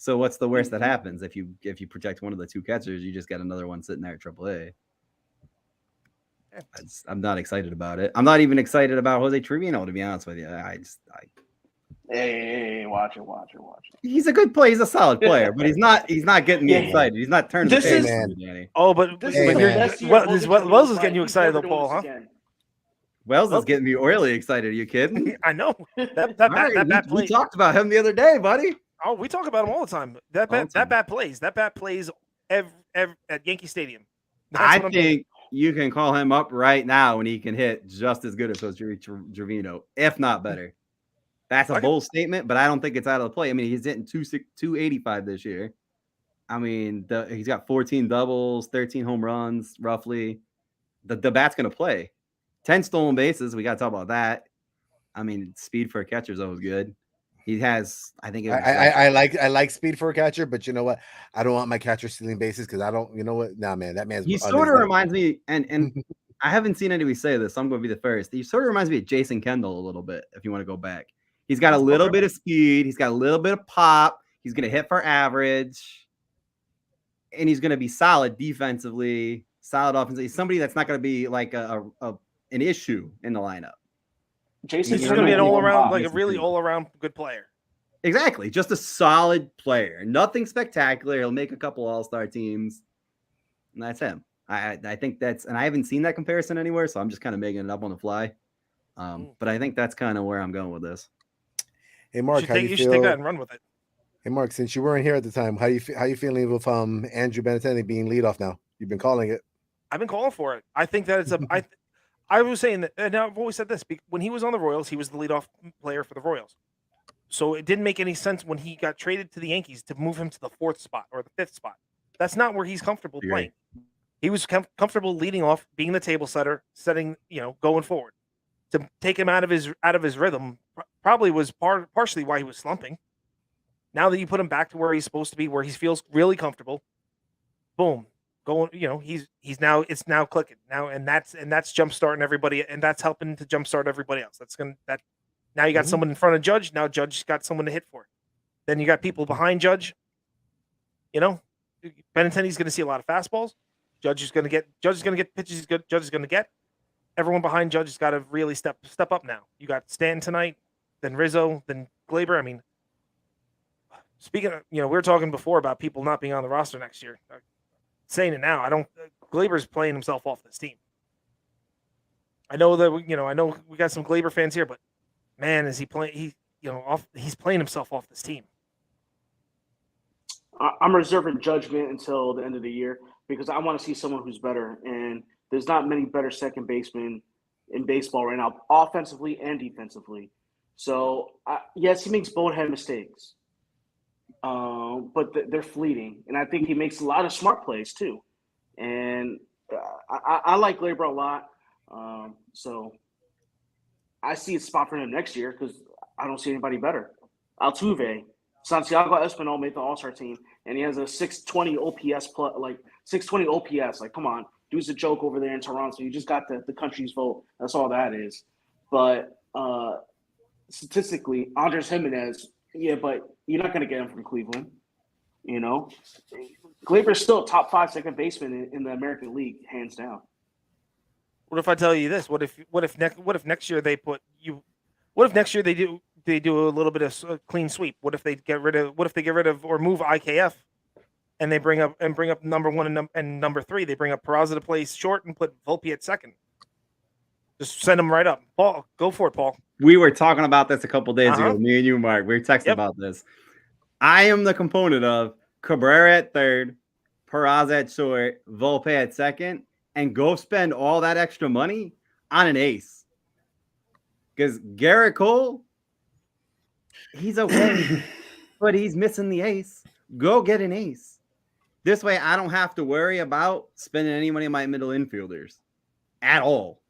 So what's the worst that happens if you protect one of the two catchers? You just got another one sitting there at AAA. I'm not excited about it. I'm not even excited about Jose Trevino, to be honest with you. Hey, watch it. He's a good player. He's a solid player, but he's not getting me Yeah. excited. He's not turning This the page is- for me, Danny. Oh, but This Hey, is the man. best year Wells Jose is Trevino's getting you life. excited He's though, never Paul, doing huh? this again. Wells is getting me oily excited. Are you kidding? I know that All right, bat we plays. talked about him the other day, buddy. Oh, we talk about him all the time. That bat plays. That bat plays every at Yankee Stadium. That's I what I'm think you can call him up right now and he can hit just as good as Jose Trevino, if not better. That's a Okay. bold statement, but I don't think it's out of the play. I mean, he's hitting 285 this year. I mean, he's got 14 doubles, 13 home runs, roughly. The bat's going to play. 10 stolen bases. We got to talk about that. I mean, speed for a catcher is always good. He has, I think, I like speed for a catcher, but you know what? I don't want my catcher stealing bases because I don't. You know what? Nah, man, that man's. He sort of reminds me, and I haven't seen anybody say this, so I'm going to be the first. He sort of reminds me of Jason Kendall a little bit, if you want to go back. He's got a little bit of speed. He's got a little bit of pop. He's going to hit for average. And he's going to be solid defensively, solid offensively. He's somebody that's not going to be like an issue in the lineup. Jason He's going to be an all-around, like a Jason really Kendall. all-around good player. Exactly. Just a solid player. Nothing spectacular. He'll make a couple all-star teams. And that's him. I think that's, and I haven't seen that comparison anywhere, so I'm just kind of making it up on the fly. But I think that's kind of where I'm going with this. Hey, Mark, how you You should take that feel? and run with it. Hey, Mark, since you weren't here at the time, how you feeling with Andrew Benintendi being leadoff now? You've been calling it. I've been calling for it. I think that it's I was saying that, and I've always said this. When he was on the Royals, he was the leadoff player for the Royals. So it didn't make any sense when he got traded to the Yankees to move him to the 4th spot or the 5th spot. That's not where he's comfortable playing. He was comfortable leading off, being the table setter, setting, going forward. To take him out of his rhythm probably was partially why he was slumping. Now that you put him back to where he's supposed to be, where he feels really comfortable, boom, going. He's now, it's now clicking now, and that's jumpstarting everybody, and that's helping to jumpstart everybody else. Now you got someone in front of Judge. Now Judge got someone to hit for. Then you got people behind Judge. Benintendi's going to see a lot of fastballs. Judge is going to get pitches. Judge is going to get. Everyone behind Judge has got to really step up now. You got Stanton tonight, then Rizzo, then Glaber. I mean, speaking of, we were talking before about people not being on the roster next year. Saying it now, Glaber's playing himself off this team. I know that we got some Glaber fans here, but man, is he playing? He's playing himself off this team. I'm reserving judgment until the end of the year because I want to see someone who's better. And there's not many better second basemen in baseball right now, offensively and defensively. So, yes, he makes bonehead mistakes, but they're fleeting. And I think he makes a lot of smart plays too. And I like Glaber a lot. So I see a spot for him next year because I don't see anybody better. Altuve, Santiago Espinal made the All-Star team, and he has a 620 OPS plus, like 620 OPS. Like, come on, dude's a joke over there in Toronto. You just got the country's vote. That's all that is. But statistically, Andres Jimenez, yeah, but you're not going to get him from Cleveland. Glaber's still a top 5 second baseman in the American League, hands down. What if I tell you this? What if next year they put you? What if next year they do a little bit of clean sweep? What if they get rid of or move IKF, and they bring up number 1 and number 3? They bring up Peraza to play short and put Volpe at second. Just send them right up. Paul, go for it, Paul. We were talking about this a couple days ago. Me and you, Mark. We were texting about this. I am the component of Cabrera at third, Peraza at short, Volpe at second, and go spend all that extra money on an ace. Because Garrett Cole, he's okay, but he's missing the ace. Go get an ace. This way, I don't have to worry about spending any money on my middle infielders at all.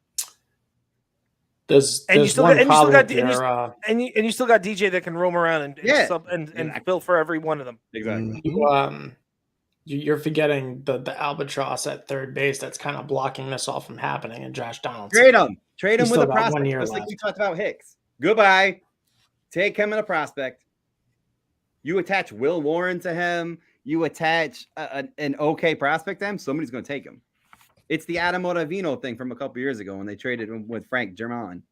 You still got DJ that can roam around and fill for every one of them. Exactly. You're forgetting the albatross at third base that's kind of blocking this all from happening, and Josh Donaldson. Trade him with a prospect. 1 year just like we talked about Hicks. Goodbye. Take him in a prospect. You attach Will Warren to him. You attach an okay prospect to him. Somebody's going to take him. It's the Adam Ottavino thing from a couple years ago when they traded him with Frank German.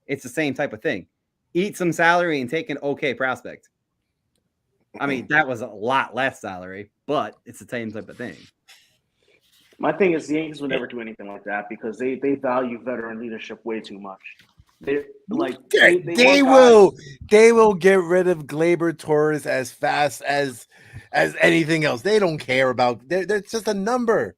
It's the same type of thing. Eat some salary and take an okay prospect. I mean, that was a lot less salary, but it's the same type of thing. My thing is the Yankees would never do anything like that because they value veteran leadership way too much. They will get rid of Gleyber Torres as fast as anything else. They don't care about they're just a number.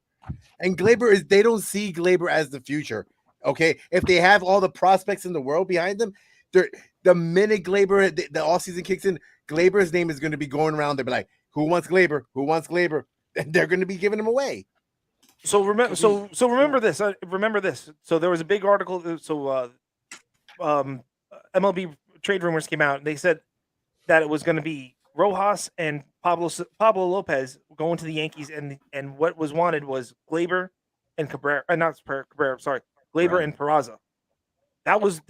And Gleyber they don't see Gleyber as the future. Okay, if they have all the prospects in the world behind them, the minute Gleyber the offseason kicks in, Gleyber's name is going to be going around. They'll be like, "Who wants Gleyber? Who wants Gleyber?" And they're going to be giving him away. So remember this. Remember this. So there was a big article. So MLB trade rumors came out, and they said that it was going to be Rojas and Pablo Lopez going to the Yankees, and what was wanted was Gleyber and Cabrera, not Cabrera. Sorry, Gleyber and Peraza. That was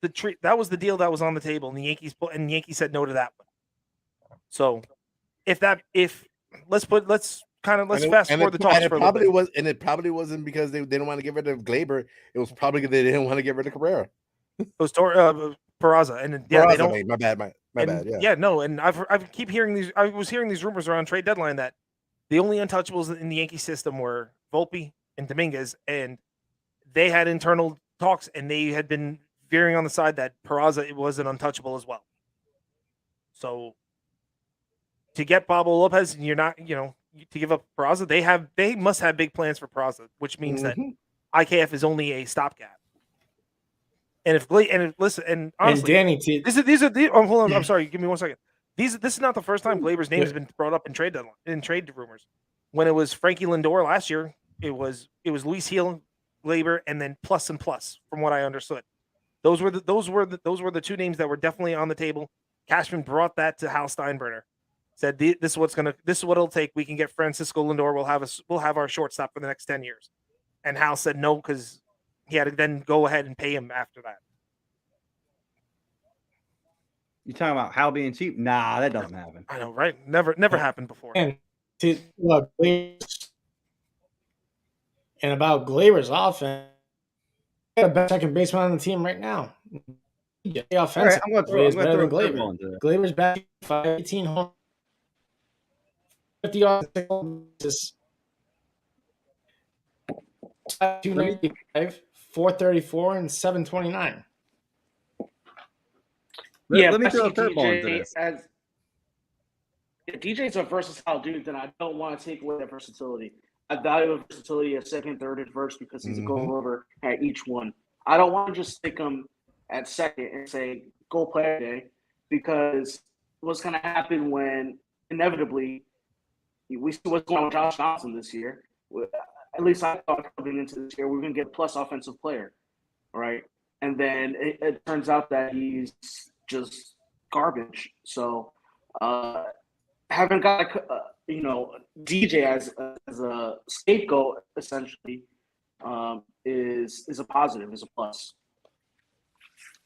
the treat. That was the deal that was on the table, and the Yankees said no to that one. So if let's fast forward the talks for a little bit. It probably wasn't because they didn't want to get rid of Gleyber. It was probably because they didn't want to get rid of Cabrera. It was Peraza, and yeah, they don't. My bad. Yeah, no, and I keep hearing these. I was hearing these rumors around trade deadline that the only untouchables in the Yankee system were Volpe and Dominguez, and they had internal talks, and they had been veering on the side that Peraza was an untouchable as well. So to get Pablo Lopez, you're not, to give up Peraza, they must have big plans for Peraza, which means that IKF is only a stopgap. And honestly, and Danny, hold on, I'm sorry, give me 1 second. This is not the first time Gleyber's name has been brought up in trade rumors. When it was Frankie Lindor last year, it was Luis Gil, Gleyber, and then plus and plus, from what I understood. Those were the two names that were definitely on the table. Cashman brought that to Hal Steinbrenner. Said this is what it'll take. We can get Francisco Lindor. We'll have our shortstop for the next 10 years. And Hal said no because he had to then go ahead and pay him after that. You talking about Hal being cheap? Nah, that doesn't happen. I know, right? Never happened before. And about Gleyber's offense, he got a best second baseman on the team right now. The offensive play is better than Gleyber. Gleyber's back 518 home. 50 offensive 295, 434, and 729. Let me throw a curveball into this. If DJ's a versatile dude, then I don't want to take away that versatility. I value the versatility at second, third, and first because he's a go-over at each one. I don't want to just stick him at second and say, go play today, because what's going to happen when inevitably we see what's going on with Josh Johnson this year. At least I thought coming into this year, we're going to get plus offensive player, right? And then it turns out that he's just garbage. So having got DJ as a scapegoat essentially is a positive, is a plus.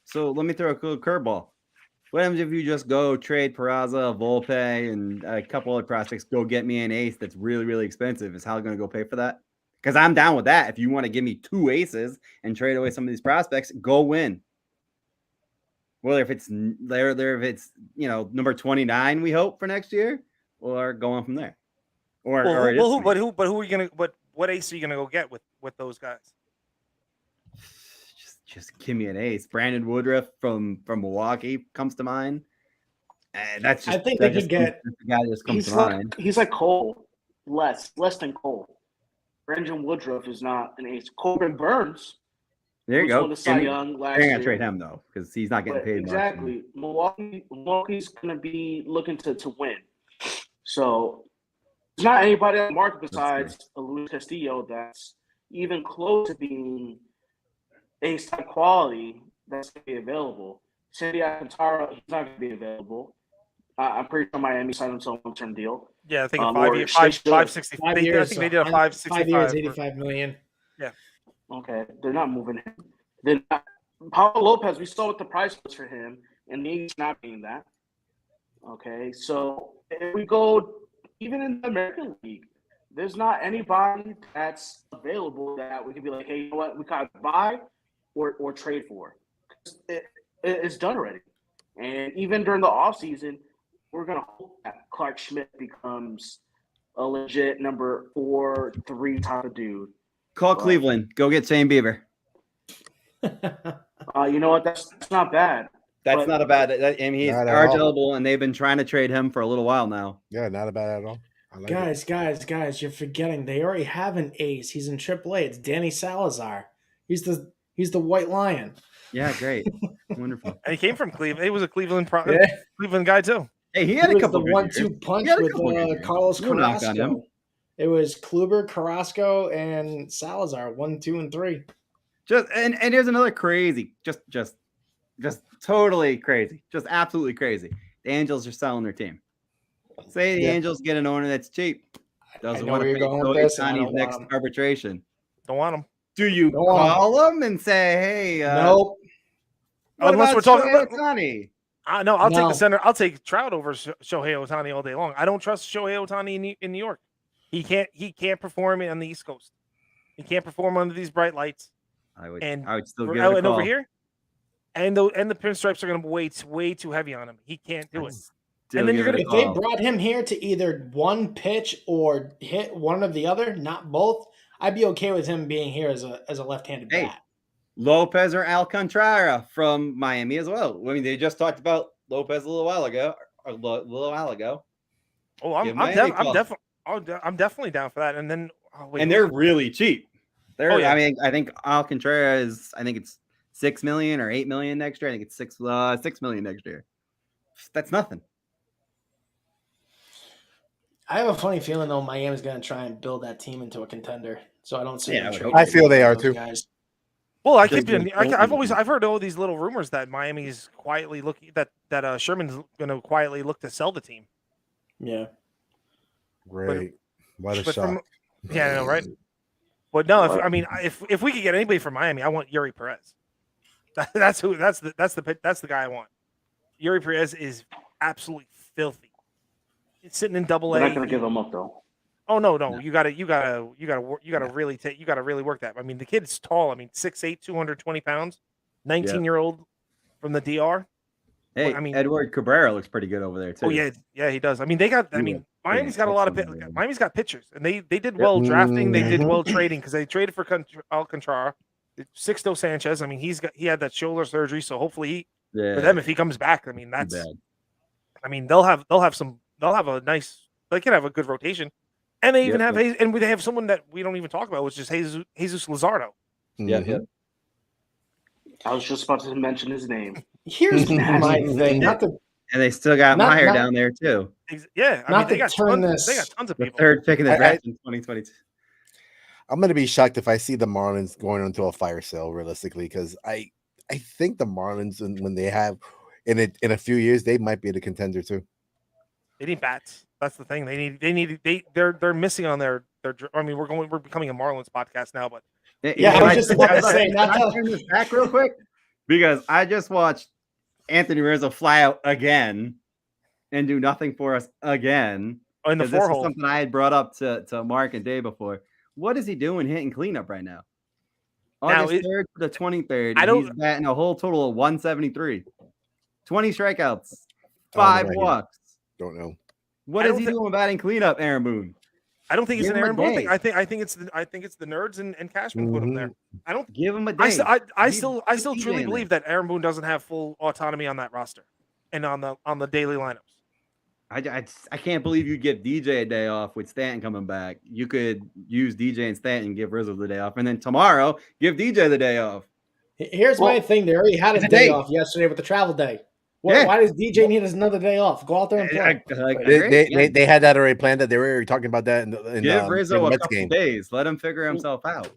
So let me throw a cool curveball. What happens if you just go trade Peraza, Volpe, and a couple other prospects, go get me an ace that's really, really expensive? Is Hal going to go pay for that? Because I'm down with that. If you want to give me 2 aces and trade away some of these prospects, go win. Whether if it's number 29, we hope for next year, or go on from there. Who are you gonna? What ace are you gonna go get with those guys? Just give me an ace. Brandon Woodruff from Milwaukee comes to mind. That's just. I think they could get the guy that just comes to mind. He's like Cole, less than Cole. Brandon Woodruff is not an ace. Corbin Burns. There you go. They're going to trade him though, because he's not getting paid. Exactly. Milwaukee's going to be looking to win. So there's not anybody on the market besides Luis Castillo that's even close to being ace type quality that's going to be available. Sandy Alcantara, he's not going to be available. I'm pretty sure Miami signed him to a long-term deal. Yeah, I think 560. I think they did a 565. 5 years, $85 million. Yeah. Okay, they're not moving him. Paulo Lopez, we saw what the price was for him, and he's not being that. Okay, so if we go even in the American League, there's not anybody that's available that we can be like, hey, you know what, we kind of buy or trade for. It's done already. And even during the offseason, we're going to hope that Clark Schmidt becomes a legit number 4-3 type of dude. Call But- Cleveland. Go get Shane Bieber. You know what? That's not bad. That's But- not a bad. And he's Not at all. eligible, and they've been trying to trade him for a little while now. Yeah, not a bad at all. I like it. Guys, you're forgetting they already have an ace. He's in AAA. It's Danny Salazar. He's the White Lion. Yeah, great, wonderful. And he came from Cleveland. He was a Cleveland Yeah. Cleveland guy too. Hey, he He had a was couple the good 1-2 years. punch He had a with couple good years. Carlos No knock on him. Carrasco. It was Kluber, Carrasco, and Salazar. 1, 2, and 3. Just and here's another crazy, just totally crazy, just absolutely crazy. The Angels are selling their team. Say the Yeah. Angels get an owner that's cheap. I Doesn't know want where to you're pay going with this, and I Ohtani's don't next want him. arbitration. Don't want him. Do you Don't want him. call them and say, "Hey, Nope. what Unless about we're talking Shohei about- Ohtani?" No, I'll take No. the center. I'll take Trout over Shohei Ohtani all day long. I don't trust Shohei Ohtani in New York. He can't perform on the East Coast. He can't perform under these bright lights. I would still For- give it a and call. over here, and the pinstripes are going to be way too heavy on him. He can't do it. Still and then give you're it a If they call. brought him here to either one pitch or hit one of the other, not both, I'd be okay with him being here as a left-handed Hey. bat. Lopez or Alcantara from Miami as well. I mean, they just talked about Lopez a little while ago. Oh, I'm Give Miami a call. definitely down for that. And then And they're really cheap. Oh, yeah. I mean, I think Alcantara is. I think it's 6 million or 8 million next year. I think it's 6 million next year. That's nothing. I have a funny feeling though Miami's going to try and build that team into a contender, so I don't see. Yeah, them I would trading hope I feel they either are of those too. Guys. Well, Just I've heard all these little rumors that Miami's quietly looking that Sherman's going to quietly look to sell the team. Yeah. Great. What a But shock. Yeah, I know, right? But no, if we could get anybody from Miami, I want Yuri Perez. That's the guy I want. Yuri Perez is absolutely filthy. He's sitting in Double They're A. not going to give him up though. Oh no. You gotta really work that. I mean, the kid's tall. I mean, 6'8", 220 pounds, 19-year-old from the DR. Hey, I mean- Edward Cabrera looks pretty good over there too. Oh yeah, he does. I mean, Miami's got a lot of Miami's got pitchers, and they did well drafting. They did well trading because they traded for Alcantara, Sixto Sanchez. I mean, he had that shoulder surgery, so hopefully for them if he comes back, I mean that's. bad. I mean they'll have a nice. They can have a good rotation, and they even have they have someone that we don't even talk about, which is Jesus Luzardo. Mhm. I was just about to mention his name. Here's my thing. Not to And they still got Not- Meyer not- down there too. Yeah, I Not mean they to got turn tons, they got this- tons of The people. third pick in the I- draft in 2022. I'm gonna be shocked if I see the Marlins going into a fire sale realistically, because I think the Marlins, when they have in a few years, they might be the contender too. They need bats. That's the thing. They're missing on their. I mean, we're becoming a Marlins podcast now, but Yeah, I was just about to say, not Can I to- turn this back real quick? Because I just watched Anthony Rizzo fly out again and do nothing for us again. in the 'Cause this four is hole. something I had brought up to Mark and Dave before. What is he doing hitting cleanup right now? Now, August 3rd to the 23rd. I don't- He's batting a whole total of 173. 20 strikeouts, I don't 5 know about him. walks. Don't know. What I is don't he thi- doing batting cleanup, Aaron Boone? I don't think it's Give an him a Aaron Boone day. thing. I think it's the nerds and Cashman put him there. I don't. Give him a day. I Leave still DJ truly in believe that Aaron Boone doesn't have full autonomy on that roster and on the daily lineups. I can't believe you give DJ a day off with Stanton coming back. You could use DJ and Stanton, give Rizzo the day off, and then tomorrow give DJ the day off. Here's my Well, thing. They already had a today. day off yesterday with the travel day. Yeah. Why does DJ need another day off? Go out there and play. They had that already planned. That they were already talking about that in give the Rizzo a Mets couple game. days. Let him figure himself out.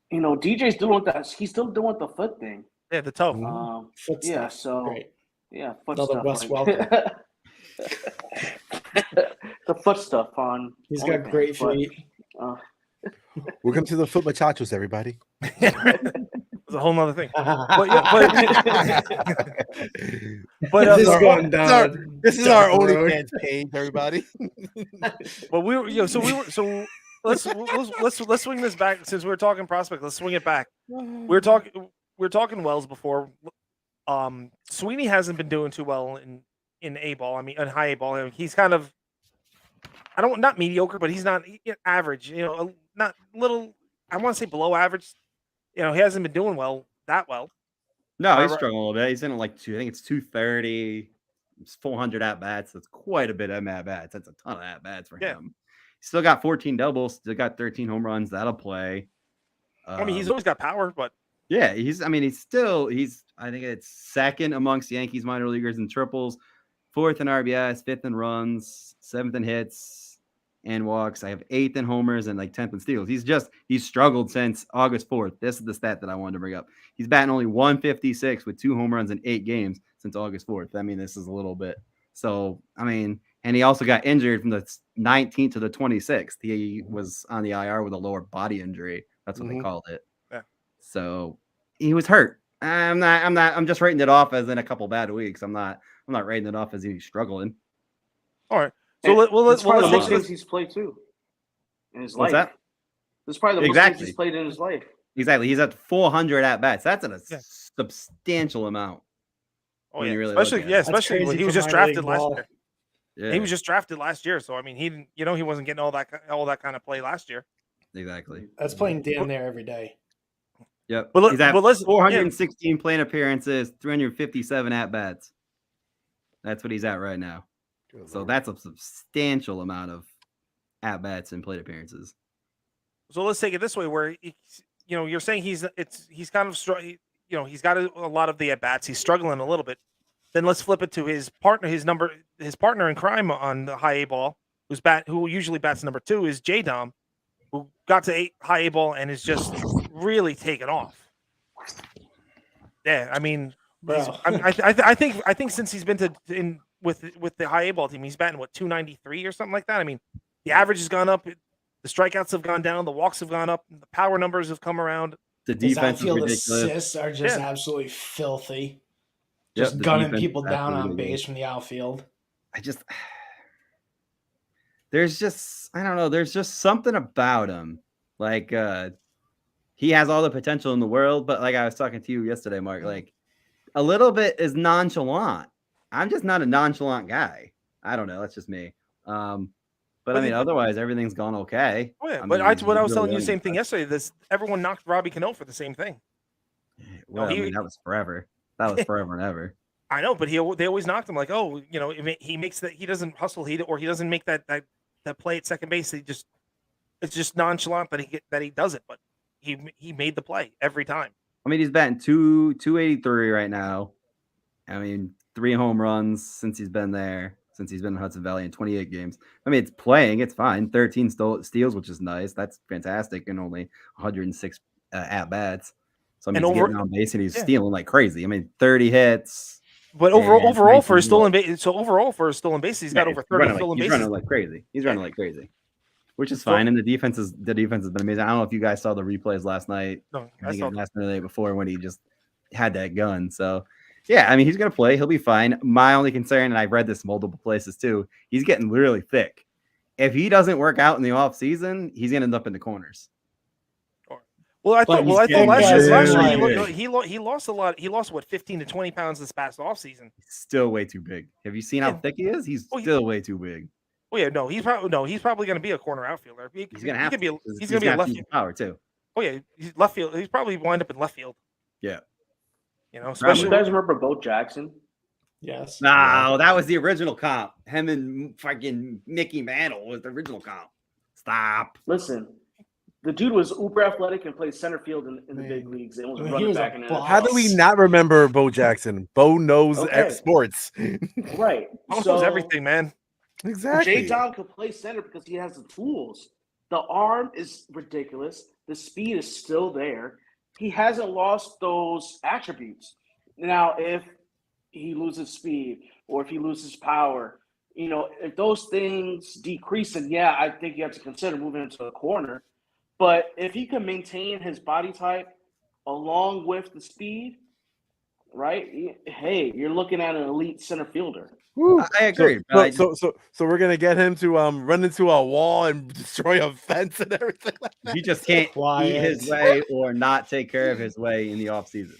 You know, DJ's doing that. He's still doing the foot thing. Yeah, the toe. Mhm. Foot Yeah, stuff. so Great. yeah, foot Another stuff. Wes like- the foot stuff on. He's got OnlyFans, great but, feet. uh, Welcome to the Foot Muchachos, everybody. It's a whole nother thing. But This is uh, going down. This is our dark road. OnlyFans page, everybody. but we were, let's swing this back since we were talking prospect. Let's swing it back. We were talking Wells before. Sweeney hasn't been doing too well in A ball. I mean, in high A ball. He's kind of, not mediocre, but he's not average. Not little. I want to say below average. He hasn't been doing that well. No, he's struggling a little bit. He's in like I think it's 230, it's 400 at bats. That's quite a bit of at bats. That's a ton of at bats for him. He's still got 14 doubles, still got 13 home runs. That'll play. I mean, he's always got power, but yeah, he's I think it's second amongst Yankees minor leaguers in triples, fourth in RBIs, fifth in runs, seventh in hits and walks. I have 8th in homers and like 10th in steals. He's struggled since August 4th. This is the stat that I wanted to bring up. He's batting only 156 with 2 home runs in 8 games since August 4th. I mean, this is a little bit. So, I mean, and he also got injured from the 19th to the 26th. He was on the IR with a lower body injury. That's what they called it. Yeah. So he was hurt. I'm just writing it off as in a couple bad weeks. I'm not writing it off as he's struggling. All right. So let's probably the most take games he's played too in his life. What's that? This is probably the most games he's played in his life. Exactly. He's at 400 at bats. That's a substantial amount. Oh yeah, really especially when he was just drafted last year. Yeah. He was just drafted last year, so I mean, he didn't, he wasn't getting all that kind of play last year. Exactly. That's playing damn near every day. Yep. Well, he's at listen, 416 plate appearances, 357 at bats. That's what he's at right now. So that's a substantial amount of at bats and plate appearances. So let's take it this way, where you're saying he's kind of he's got a lot of the at bats. He's struggling a little bit. Then let's flip it to his partner. His partner in crime on the high A ball, who usually bats number 2, is J Dom, who got to high A ball and is just really taken off. Yeah, I mean, I think since he's been with the high A ball team, he's batting 293 or something like that. I mean, the average has gone up, the strikeouts have gone down, the walks have gone up, the power numbers have come around. The defense is ridiculous. Assists are just absolutely filthy. Just gunning people down on base from the outfield. There's just something about him. Like he has all the potential in the world, but like I was talking to you yesterday, Mark, like a little bit is nonchalant. I'm just not a nonchalant guy. I don't know. That's just me. But I mean, otherwise everything's gone okay. Oh yeah, but I was telling you the same thing yesterday. Everyone knocked Robbie Cano for the same thing. Well, that was forever. That was forever and ever. I know, but they always knocked him like, he makes that, he doesn't hustle, he doesn't make that play at second base. It's just nonchalant that he does it, but he made the play every time. I mean, he's batting 283 right now. I mean, 3 home runs since he's been in Hudson Valley in 28 games. I mean, it's playing, it's fine. 13 steals, which is nice. That's fantastic, and only 106 at bats. So I mean, he's getting on base and he's stealing like crazy. I mean, 30 hits. But overall for a stolen base, he's got over 30 stolen bases. He's running like crazy. He's running like crazy, which is fine. And the defense has been amazing. I don't know if you guys saw the replays last night. No, I think last night or the day before when he just had that gun. So yeah, I mean, he's gonna play. He'll be fine. My only concern, and I've read this multiple places too, he's getting really thick. If he doesn't work out in the off season, he's gonna end up in the corners. Well, I thought last year he lost a lot. He lost 15 to 20 pounds this past offseason. He's still way too big. Have you seen how thick he is? He's still way too big. Oh yeah, he's probably going to be a corner outfielder. He's going to be a left field power too. Oh yeah, he's left field. He's probably wind up in left field. Yeah. Especially you guys remember Bo Jackson? Yes. No, that was the original comp. Him and fucking Mickey Mantle was the original comp. Stop. Listen. The dude was uber athletic and played center field in the big leagues. It was running back in NFL. How do we not remember Bo Jackson? Bo knows sports. Right. Bo knows everything, man. Exactly. J. Dom could play center because he has the tools. The arm is ridiculous. The speed is still there. He hasn't lost those attributes. Now, if he loses speed or if he loses power, if those things decrease, then I think you have to consider moving into a corner. But if he can maintain his body type along with the speed, right? Hey, you're looking at an elite center fielder. Woo. I agree. but So we're gonna get him to run into a wall and destroy a fence and everything like that. he just can't eat his way or not take care of his way in the off season.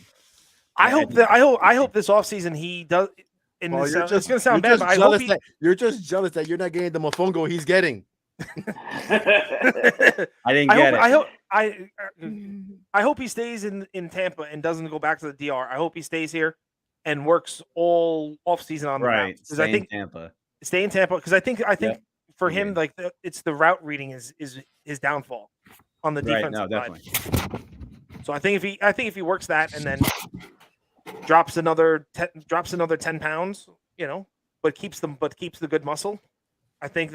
I hope this offseason he does. And Well, it's going to sound bad, but you're just jealous that you're not getting the mofongo he's getting. I didn't get it. I hope he stays in Tampa and doesn't go back to the DR. I hope he stays here and works all off season on the route. Because I think Tampa. Stay in Tampa because I think for him like it's the route reading is his downfall on the defensive side. So I think if he works that and then drops another 10 pounds, but keeps the good muscle. I think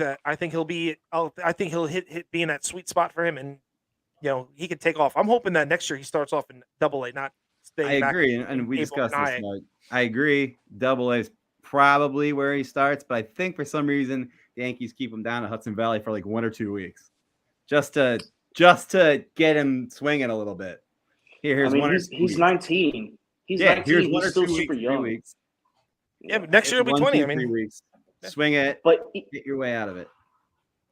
he'll be be in that sweet spot for him, and he could take off. I'm hoping that next year he starts off in Double-A, not stay. I agree, and we discussed this. Mike. I agree. Double-A is probably where he starts, but I think for some reason the Yankees keep him down at Hudson Valley for like 1 or 2 weeks, just to get him swinging a little bit. He's 19. He's 19. Here's 1 he's or still 2 super weeks, young. 3 weeks. Yeah, but next year will be 20. 3 weeks. Swing it, but get your way out of it.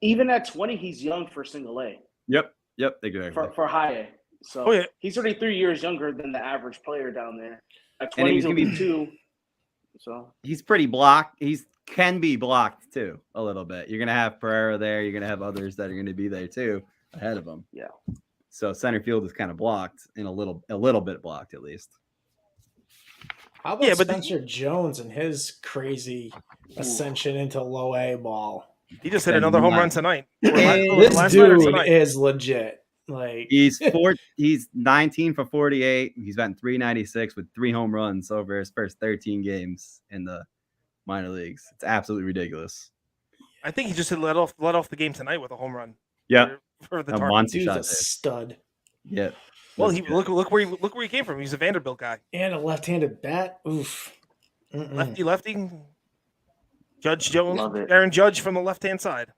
Even at 20, he's young for single A. Yep, exactly. For high A. So he's already 3 years younger than the average player down there. At 20, he's going to be 2. So he's pretty blocked. He can be blocked too a little bit. You're going to have Pereira there. You're going to have others that are going to be there too ahead of him. Yeah. So center field is kind of blocked in a little bit blocked at least. How about Spencer Jones and his crazy ascension into low A ball? He just hit another home run tonight. This dude is legit. Like he's 19 for 48. He's batting .396 with 3 home runs over his first 13 games in the minor leagues. It's absolutely ridiculous. I think he just let off the game tonight with a home run. Yeah, for the Dude's a stud. Yeah. Well, look where he came from. He's a Vanderbilt guy and a left-handed bat. Oof. Lefty. Judge Jones, Aaron Judge from the left-hand side.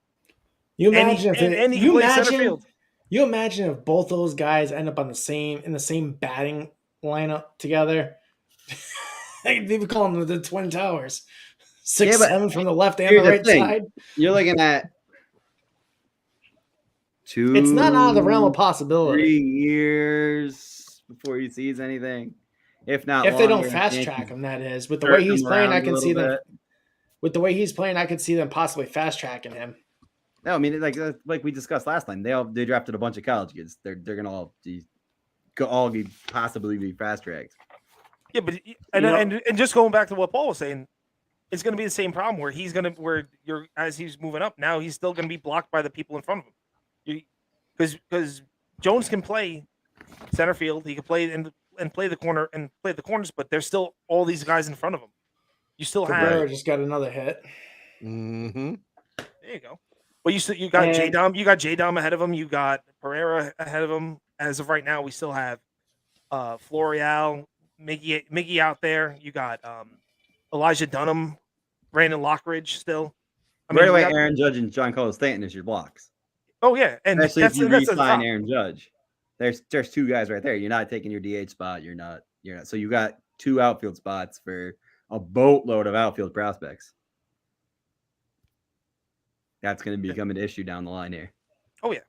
You imagine center field. You imagine if both those guys end up in the same batting lineup together. They would call them the Twin Towers. 6'7" from the left and the right side. You're looking at 2. It's not out of the realm of possibility. 3 years before he sees anything, if not. If they don't fast track him, that is. With the way he's playing, I can see them. With the way he's playing, I could see them possibly fast tracking him. No, I mean, like we discussed last time, they drafted a bunch of college kids. They're gonna all be possibly be fast tracked. Yeah, but and just going back to what Paul was saying, it's going to be the same problem where as he's moving up now, he's still going to be blocked by the people in front of him. Because Jones can play center field, he can play and play the corner and play the corners, but there's still all these guys in front of him. You still Cabrera just got another hit. Mm-hmm. There you go. Well, you got J-Dom. You got J-Dom ahead of him. You got Pereira ahead of him. As of right now, we still have Florial, Miggy out there. You got Elijah Dunham, Brandon Lockridge still. Right away, Aaron Judge and Giancarlo Stanton is your blocks. Oh yeah, and especially if you re-sign Aaron Judge. There's 2 guys right there. You're not taking your DH spot. You're not. So you got 2 outfield spots for a boatload of outfield prospects. That's going to become an issue down the line here. Oh, yeah.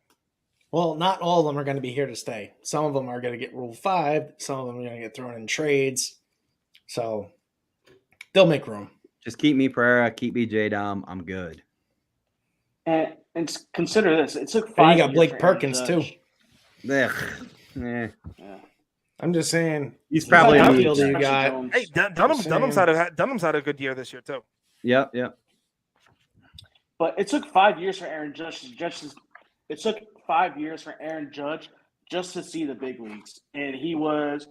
Well, not all of them are going to be here to stay. Some of them are going to get Rule 5. Some of them are going to get thrown in trades. So they'll make room. Just keep me Pereira, keep me J-Dom. I'm good. And consider this. It took 5 years. And you got Blake Perkins, too. Yeah. I'm just saying. He's probably a field you got. Hey, Dunham's had a good year this year, too. Yep. But it took 5 years for Aaron Judge. It took 5 years for Aaron Judge just to see the big leagues, and he was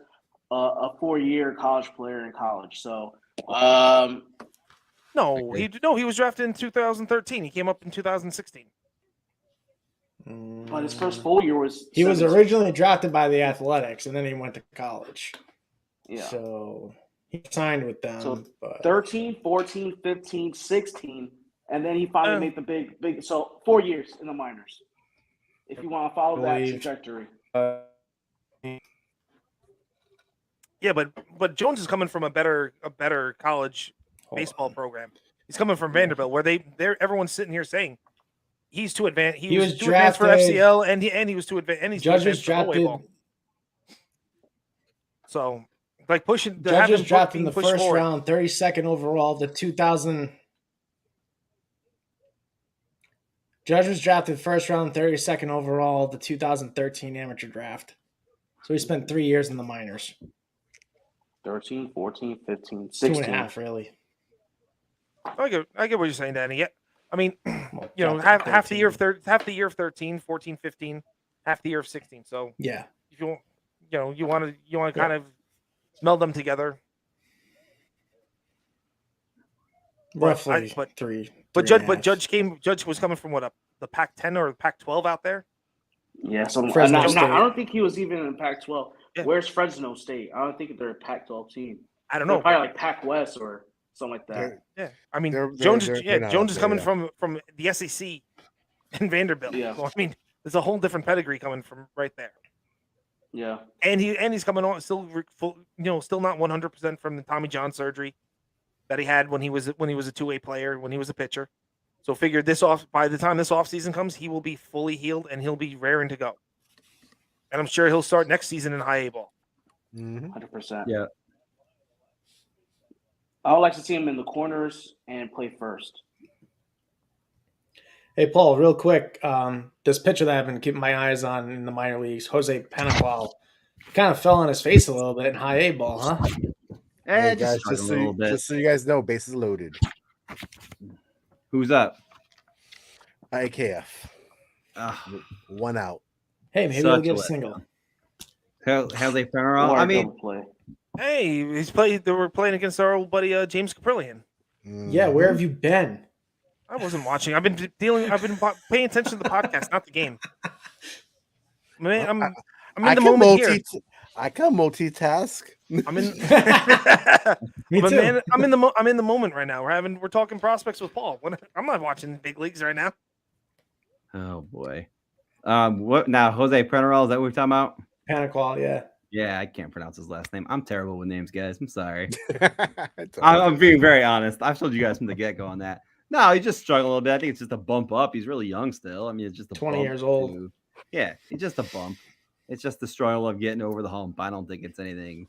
a 4-year college player in college. So, he was drafted in 2013. He came up in 2016. But his first full year was. He was originally drafted by the Athletics, and then he went to college. Yeah. So he signed with them. So 13, 14, 15, 16. And then he finally made the big. So 4 years in the minors. If you want to follow that trajectory. Yeah, but Jones is coming from a better college baseball program. He's coming from Vanderbilt, where everyone's sitting here saying he's too advanced. He was too advanced for drafted- FCL, and he was too advanced. And he's too Judge was advanced for OA drafted. ball. So, like pushing. Judge was drafted in the pushed first forward. round, 32nd overall. The 2000. Judge was drafted first round, 32nd overall, the 2013 amateur draft. So he spent 3 years in the minors. 13, 14, 15, 2.5, 16. really. I get what you're saying, Danny. Yeah, I mean, Well, you know, drafted half the year 13. half the year of 13, 14, 15, half the year of 16. So Yeah. if you want to kind of meld them together. Roughly but- three. But three and a half. Judge was coming from the Pac-10 or the Pac-12 out there. Yeah, so Fresno I State. don't think he was even in Pac-12. Yeah. Where's Fresno State? I don't think they're a Pac-12 team. I don't They're know. probably like Pac-West or something like that. They're- Yeah, I mean, They're- Jones. they're not Jones up is there, coming yeah. from the SEC and Vanderbilt. Yeah. So, I mean, there's a whole different pedigree coming from right there. Yeah. And he's coming on still still not 100% from the Tommy John surgery that he had when he was a 2A player, when he was a pitcher. So figure by the time this offseason comes, he will be fully healed and he'll be raring to go. And I'm sure he'll start next season in high A ball. Mhm. 100%. Yeah. I would like to see him in the corners and play first. Hey, Paul, real quick. This pitcher that I've been keeping my eyes on in the minor leagues, Jose Paniqual, kind of fell on his face a little bit in high A ball, huh? Hey, Just guys, struggled just a so, little bit. just so you guys know, bases loaded. Who's up? IKF. Ugh, 1 out. Hey, maybe Such he'll a get a letdown. single. how's they Penarol? Or I a mean, double play. Hey, they were playing against our old buddy James Caprillion. Yeah, where have you been? I wasn't watching. I've been paying attention to the podcast, not the game. Man, I'm in I the can moment here. I can multitask. I'm in. Me But too. man, I'm in the moment right now. We're talking prospects with Paul. I'm not watching big leagues right now. oh boy. What now? Jose Penarol, is that what we're talking about? Paniqual, yeah. Yeah, I can't pronounce his last name. I'm terrible with names, guys. I'm sorry. It's all right. I'm being very honest. I've told you guys from the get go on that. No, he just struggled a little bit. I think it's just a bump up. He's really young still. I mean, it's just a 20 bump years old. Yeah, it's just a bump. It's just the struggle of getting over the hump. I don't think it's anything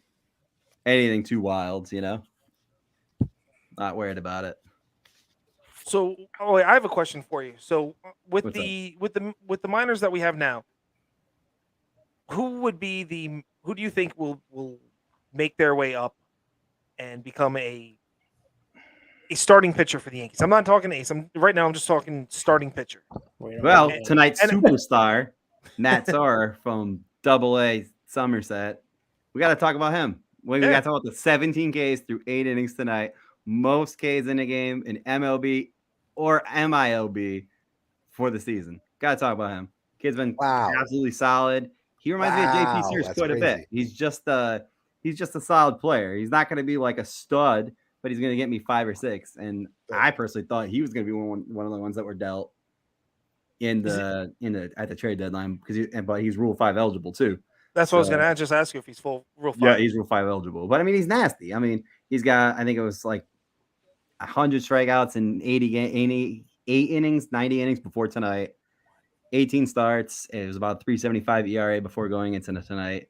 too wild, Not worried about it. So, wait, I have a question for you. So, with What's the minors that we have now, who do you think will make their way up and become a starting pitcher for the Yankees? I'm not talking ace. Right now I'm just talking starting pitcher. Well, and- tonight's and- superstar, Matt Sauer from Double-A Somerset. We got to talk about him. We got to talk about the 17 Ks through 8 innings tonight. Most Ks in a game in MLB or MILB for the season. Got to talk about him. Kid's been absolutely solid. He reminds me of JP Sears that's quite a bit. crazy. He's just a solid player. He's not going to be like a stud, but he's going to get me 5 or 6. And I personally thought he was going to be one of the ones that were dealt at the trade deadline but he's Rule 5 eligible too. That's what I was going to just ask you if he's full Rule 5. Yeah, he's Rule 5 eligible. But I mean, he's nasty. I mean, he's got, I think it was like 100 strikeouts in 8 innings, 90 innings before tonight. 18 starts. It was about 3.75 ERA before going into tonight.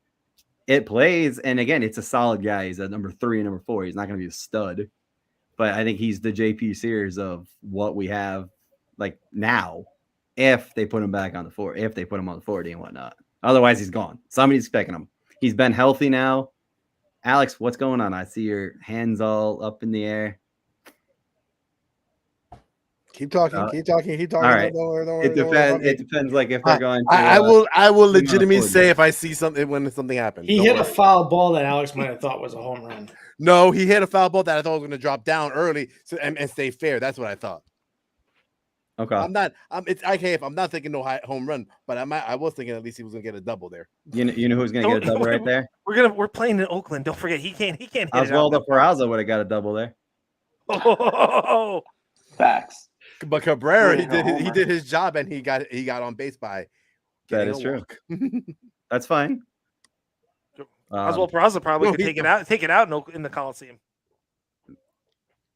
It plays, and again, it's a solid guy. He's at number 3 and number 4. He's not going to be a stud, but I think he's the JP Sears of what we have like now. If they put him back on the 4, if they put him on the 40 and whatnot. Otherwise, he's gone. Somebody's picking him. He's been healthy now. Alex, what's going on? I see your hands all up in the air. Keep talking. All Don't right. worry It about me. depends. Like if they're going. To, I will legitimately forward say now. if I see something when something happens. He Don't hit worry. a foul ball that Alex might have thought was a home run. No, he hit a foul ball that I thought was going to drop down early and stay fair. That's what I thought. Okay. It's IKF. I'm not thinking no home run, but I was thinking at least he was going to get a double there. You know who's going to get a double right there? We're playing in Oakland. Don't forget, he can't hit it out. Oswaldo Cabrera would have got a double there. Oh, Facts. But Cabrera, Yeah, he did his job and he got on base by. That getting is a true. walk. That's fine. Oswald Peraza probably no, could he- take it out in the Coliseum.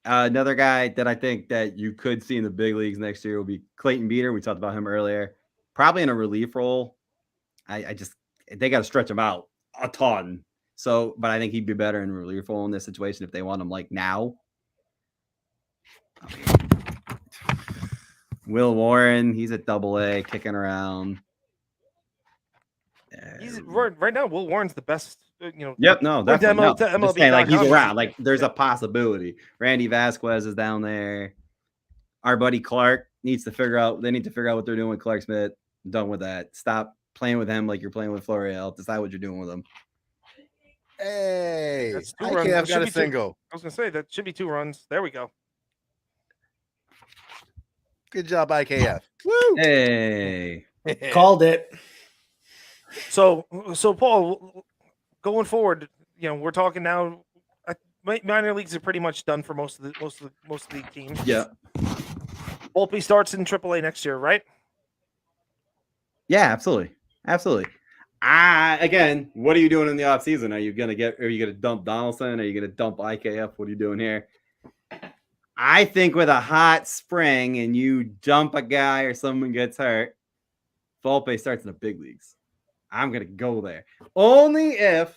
Another guy that I think that you could see in the big leagues next year will be Clayton Beater. We talked about him earlier. Probably in a relief role. They got to stretch him out a ton. So, but I think he'd be better in a relief role in this situation if they want him like now. Will Warren, he's at AA, kicking around. He's right now. Will Warren's the best. Yep, no, According to definitely. No. MLB Just saying, like he's .com, around. Like there's a possibility. Randy Vasquez is down there. Our buddy Clark needs to figure out. They need to figure out what they're doing with Clark Smith. I'm done with that. Stop playing with him like you're playing with Florial. Decide what you're doing with him. Hey, That's 2 I runs. have That got should a be single. I was gonna say that should be 2 runs. There we go. Good job, IKF. Woo! Hey. Called it. So Paul, going forward, we're talking now. Minor leagues are pretty much done for most of the teams. Yeah. Volpe starts in AAA next year, right? Yeah, absolutely. Absolutely. Again, what are you doing in the offseason? Are you gonna dump Donaldson? Are you gonna dump IKF? What are you doing here? I think with a hot spring and you dump a guy or someone gets hurt, Volpe starts in the big leagues. I'm gonna go there. Only if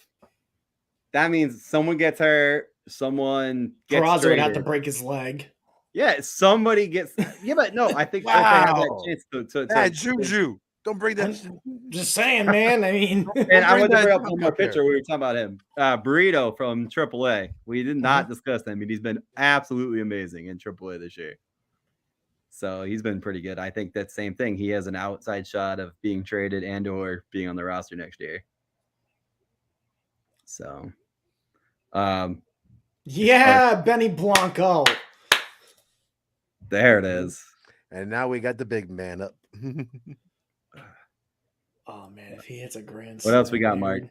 that means someone gets hurt, someone gets Peraza would have to traded. break his leg. Yeah, somebody gets. Yeah, but no, I think Volpe has that chance to That Juju. Don't bring that. Just saying, man. I mean, And I want to that bring up up one more there. picture. We were talking about him. Burrito from AAA. We did not discuss him, and he's been absolutely amazing in AAA this year. So he's been pretty good. I think that same thing. He has an outside shot of being traded and or being on the roster next year. So, yeah, Benny Blanco. there it is. And now we got the big man up. Oh man, if he hits a grand What else slam, we got, dude. Mark?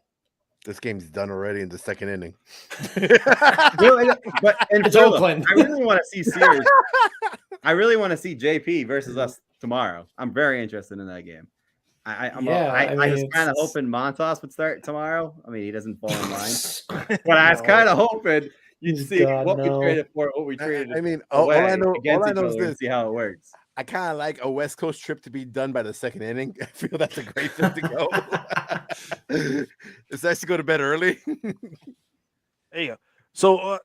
This game's done already in the second inning. Really? But and It's Phillip, Oakland. I really want to see Sears. I really want to see JP versus us tomorrow. I'm very interested in that game. I was kind of hoping Montas would start tomorrow. I mean, he doesn't fall in line, but I was kind of hoping you'd see God, what no. we traded for, what we traded. I mean, all I know against each is other and this. see how it works. I kind of like a West Coast trip to be done by the second inning. I feel that's a great thing to go. It's nice to go to bed early. There you go. So,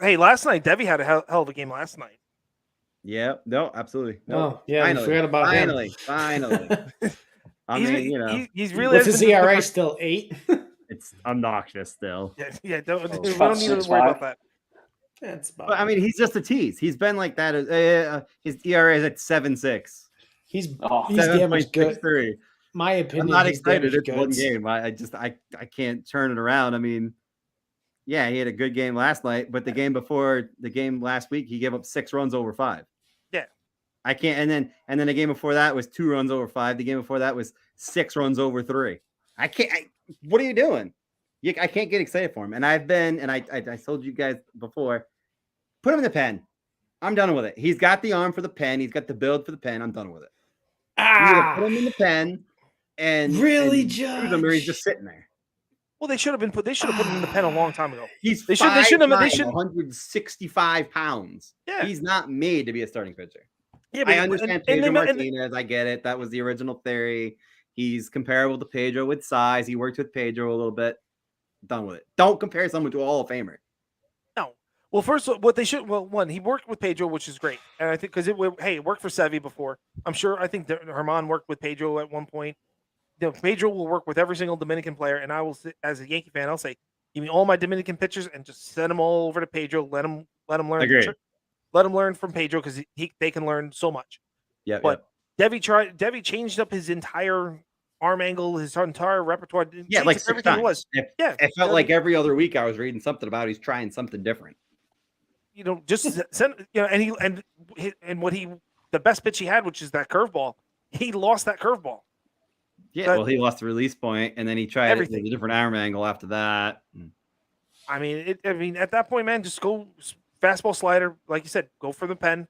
hey, last night Debbie had a hell of a game last night. Yeah, no, absolutely. No, Oh, yeah, we forgot about him. finally. I mean, He's really. What's his ERA still 8? it's obnoxious still. Yeah. We don't need to 6.5. worry about that. That's about. But I mean, he's just a tease. He's been like that. His ERA is at 7.6. he's Oh, damaged good. 7.63. My opinion. I'm not he's excited. damaged It's one goods. game. I can't turn it around. I mean, yeah, he had a good game last night, but the game before the game last week, he gave up 6 runs over 5. Yeah. I can't. And then the game before that was 2 runs over 5. The game before that was 6 runs over 3. I can't. What are you doing? I can't get excited for him. And I've been, and I told you guys before, put him in the pen. I'm done with it. He's got the arm for the pen. He's got the build for the pen. I'm done with it. You either put him in the pen and Really, and use him, or he's just sitting there. Well, they should have put him in the pen a long time ago. He's They should- they shouldn't have- they 5'9", should- 165 pounds. Yeah. He's not made to be a starting pitcher. Yeah, I understand and Pedro they- Martinez. I get it. That was the original theory. He's comparable to Pedro with size. He worked with Pedro a little bit. Done with it. Don't compare someone to a Hall of Famer. No. Well, first, what they should. Well, one, he worked with Pedro, which is great, and I think because it worked for Sevy before. I'm sure. I think Herman worked with Pedro at one point. Pedro will work with every single Dominican player, and I will, as a Yankee fan, I'll say, give me all my Dominican pitchers and just send them all over to Pedro. Let him learn. Agreed. Let him learn from Pedro because they can learn so much. Yeah, But Devi changed up his entire arm angle, his entire repertoire. yeah, like changed 6 everything times. it was. Yeah, It felt like every other week I was reading something about he's trying something different. Just send, and the best pitch he had, which is that curveball, he lost that curveball. Yeah, But- well, he lost the release point, and then he tried it with Everything. a different arm angle after that. I mean, at that point, man, just go fastball slider, like you said, go for the pen.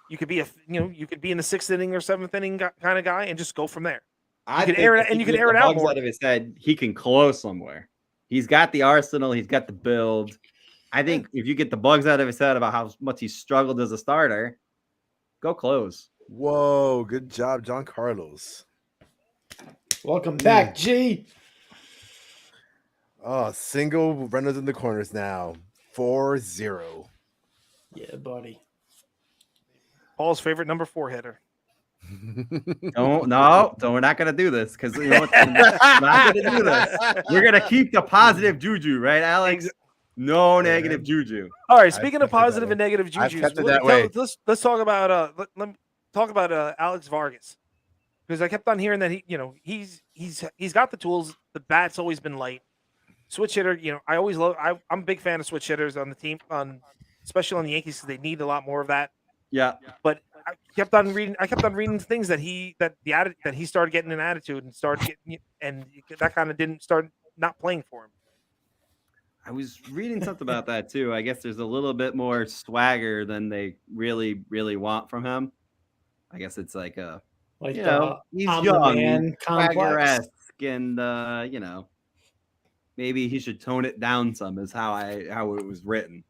You could be you could be in the 6th inning or 7th inning kind of guy, and just go from there. I can think air it- if and he you can gets air it the out bugs more. out of his head, he can close somewhere. He's got the arsenal. He's got the build. I think if you get the bugs out of his head about how much he struggled as a starter, go close. Whoa, good job, John Carlos. Welcome back, G. Oh, single runners in the corners now. 4-0. Yeah, buddy. Paul's favorite number 4 hitter. We're not gonna do this because you know what? We're not gonna do this. We're gonna keep the positive juju, right, Alex? No negative juju. All right. Speaking of positive and negative I've juju, kept it that way. let's talk about let me talk about Alex Vargas, because I kept on hearing that he's got the tools. The bat's always been light. Switch hitter, I always love. I'm a big fan of switch hitters on the team, especially on the Yankees, because they need a lot more of that. Yeah. But I kept on reading things that he started getting an attitude and that kind of didn't start not playing for him. I was reading something about that too. I guess there's a little bit more swagger than they really, really want from him. I guess it's like he's I'm young, the man he's complex. swagger-esque, and maybe he should tone it down some. Is how it was written.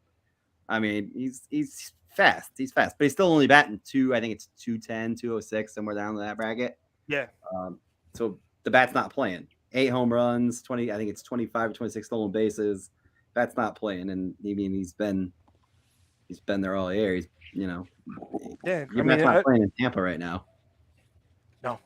I mean, he's fast. He's fast, but he's still only batting I think it's 210, 206, somewhere down in that bracket. Yeah. So the bat's not playing. 8 home runs, 20. I think it's 25 or 26 stolen bases. Bat's not playing, and I mean he's been there all year. He's Yeah. Bat's not playing in Tampa right now. No.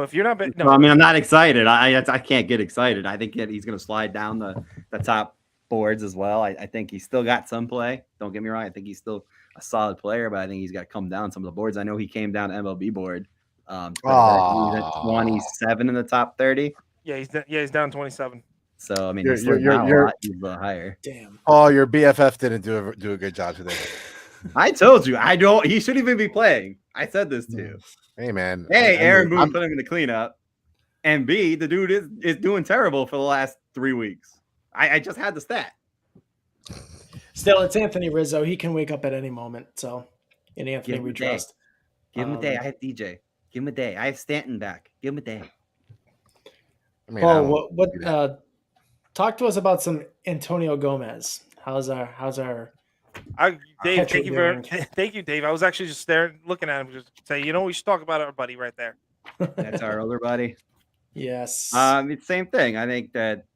If you're not, So, I mean, I'm not excited. I can't get excited. I think that he's going to slide down the top boards as well. I think he's still got some play. Don't get me wrong. I think he's still a solid player, but I think he's got to come down some of the boards. I know he came down to MLB board. He's at 27 in the top 30. Yeah, he's down 27. So I mean, he's a lot higher. Damn. Oh, your BFF didn't do a good job today. I told you, he shouldn't even be playing. I said this to you. Hey, man. A, Aaron Boone put him in the cleanup, and B, the dude is doing terrible for the last 3 weeks. I just had the stat. Still, it's Anthony Rizzo. He can wake up at any moment. So, and Anthony, we trust. Give him a day. I have DJ. Give him a day. I have Stanton back. Give him a day. I mean, Paul, what? Talk to us about some Antonio Gomez. How's our? Dave, thank you, Dave. I was actually just looking at him, just say, we should talk about our buddy right there. That's our older buddy. Yes. It's the same thing. I think that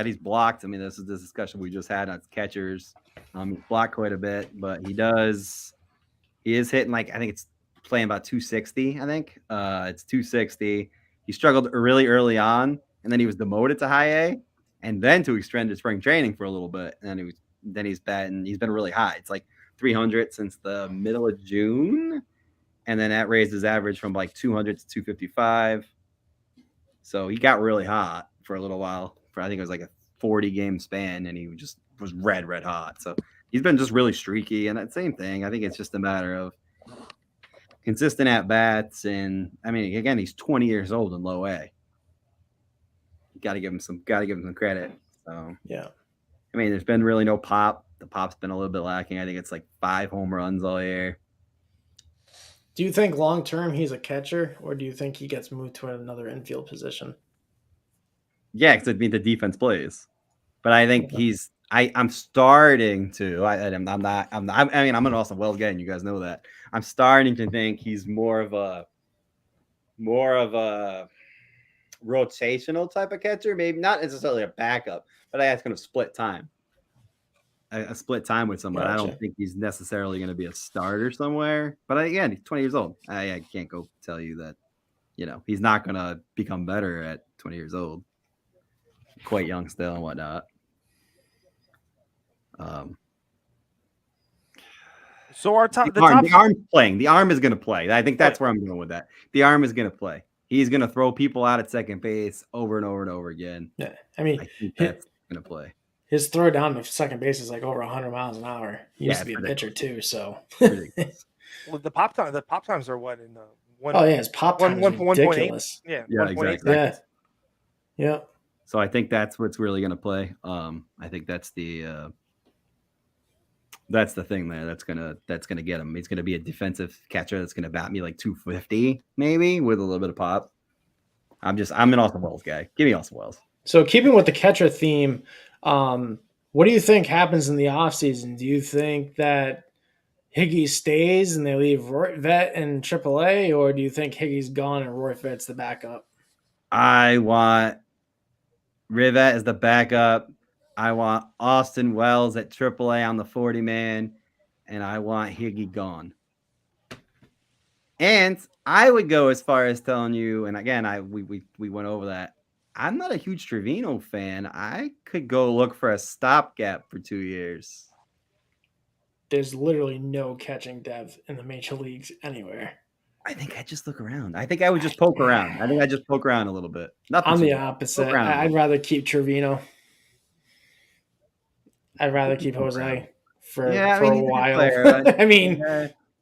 he's blocked. I mean, this is the discussion we just had on catchers. He's blocked quite a bit, but he is hitting I think it's playing about 260. I think it's 260. He struggled really early on, and then he was demoted to high A, and then to extended spring training for a little bit, and then he's batting. He's been really high. It's like 300 since the middle of June, and then that raised his average from 200 to 255. So he got really hot for a little while. I think it was a 40-game span, and he just was red hot. So he's been just really streaky, and that same thing. I think it's just a matter of consistent at bats, and I mean, again, he's 20 years old in low A. You got to give him some credit. So yeah. I mean, there's been really no pop. The pop's been a little bit lacking. I think it's 5 home runs all year. Do you think long term he's a catcher, or do you think he gets moved to another infield position? Yeah, because the defense plays. But I think I'm starting to. I'm an Austin Wells guy, and you guys know that. I'm starting to think he's more of a rotational type of catcher. Maybe not necessarily a backup, but I ask him to split time. A split time with somebody. Gotcha. I don't think he's necessarily going to be a starter somewhere. But again, he's 20 years old. I can't go tell you that, he's not going to become better at 20 years old. Quite young still and whatnot. So the arm's playing. The arm is going to play. I think that's where I'm going with that. The arm is going to play. He's going to throw people out at second base over and over and over again. Yeah, I think that's going to play. His throw down to second base is over 100 miles an hour. He used to be a pitcher too, so. Well, the pop times are what in his pop time is ridiculous. 1.8. Yeah, yeah, 1.8 exactly. Yeah. So I think that's what's really going to play. I think that's the thing there. That's gonna get him. He's gonna be a defensive catcher that's gonna bat me 250 maybe with a little bit of pop. I'm an Austin Wells guy. Give me Austin Wells. So keeping with the catcher theme, what do you think happens in the offseason? Do you think that Higgy stays and they leave Vet in AAA, or do you think Higgy's gone and Vet's the backup? I want Rivet as the backup. I want Austin Wells at AAA on the 40-man, and I want Higgy gone. And I would go as far as telling you, and again, we went over that. I'm not a huge Trevino fan. I could go look for a stopgap for 2 years. There's literally no catching depth in the major leagues anywhere. I think I just look around. I think I would just poke around. I think I just poke around a little bit. I'm the opposite. I'd rather keep Trevino. I'd rather keep Jose for a while. I mean,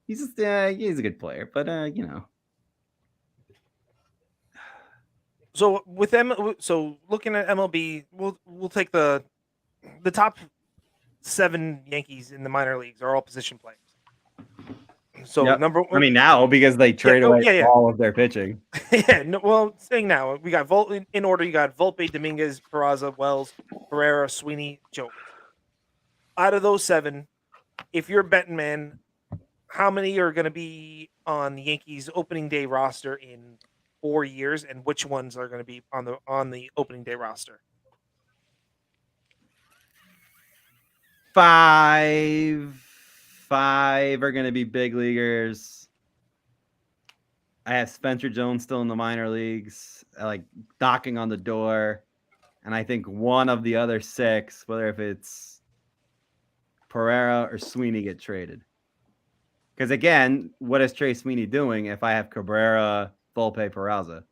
he's a good player, but you know. So with so looking at MLB, we'll take the top 7 Yankees in the minor leagues are all position players. So number one, I mean now because they trade away all of their pitching. Saying now we got in order. You got Volpe, Dominguez, Peraza, Wells, Pereira, Sweeney, Joe. Out of those 7, if you're a betting man, how many are going to be on the Yankees opening day roster in 4 years, and which ones are going to be on the opening day roster? 5 are going to be big leaguers. I have Spencer Jones still in the minor leagues, like knocking on the door. And I think one of the other 6, whether if it's Pereira or Sweeney, get traded. Because again, what is Trey Sweeney doing if I have Cabrera, Volpe, Peraza?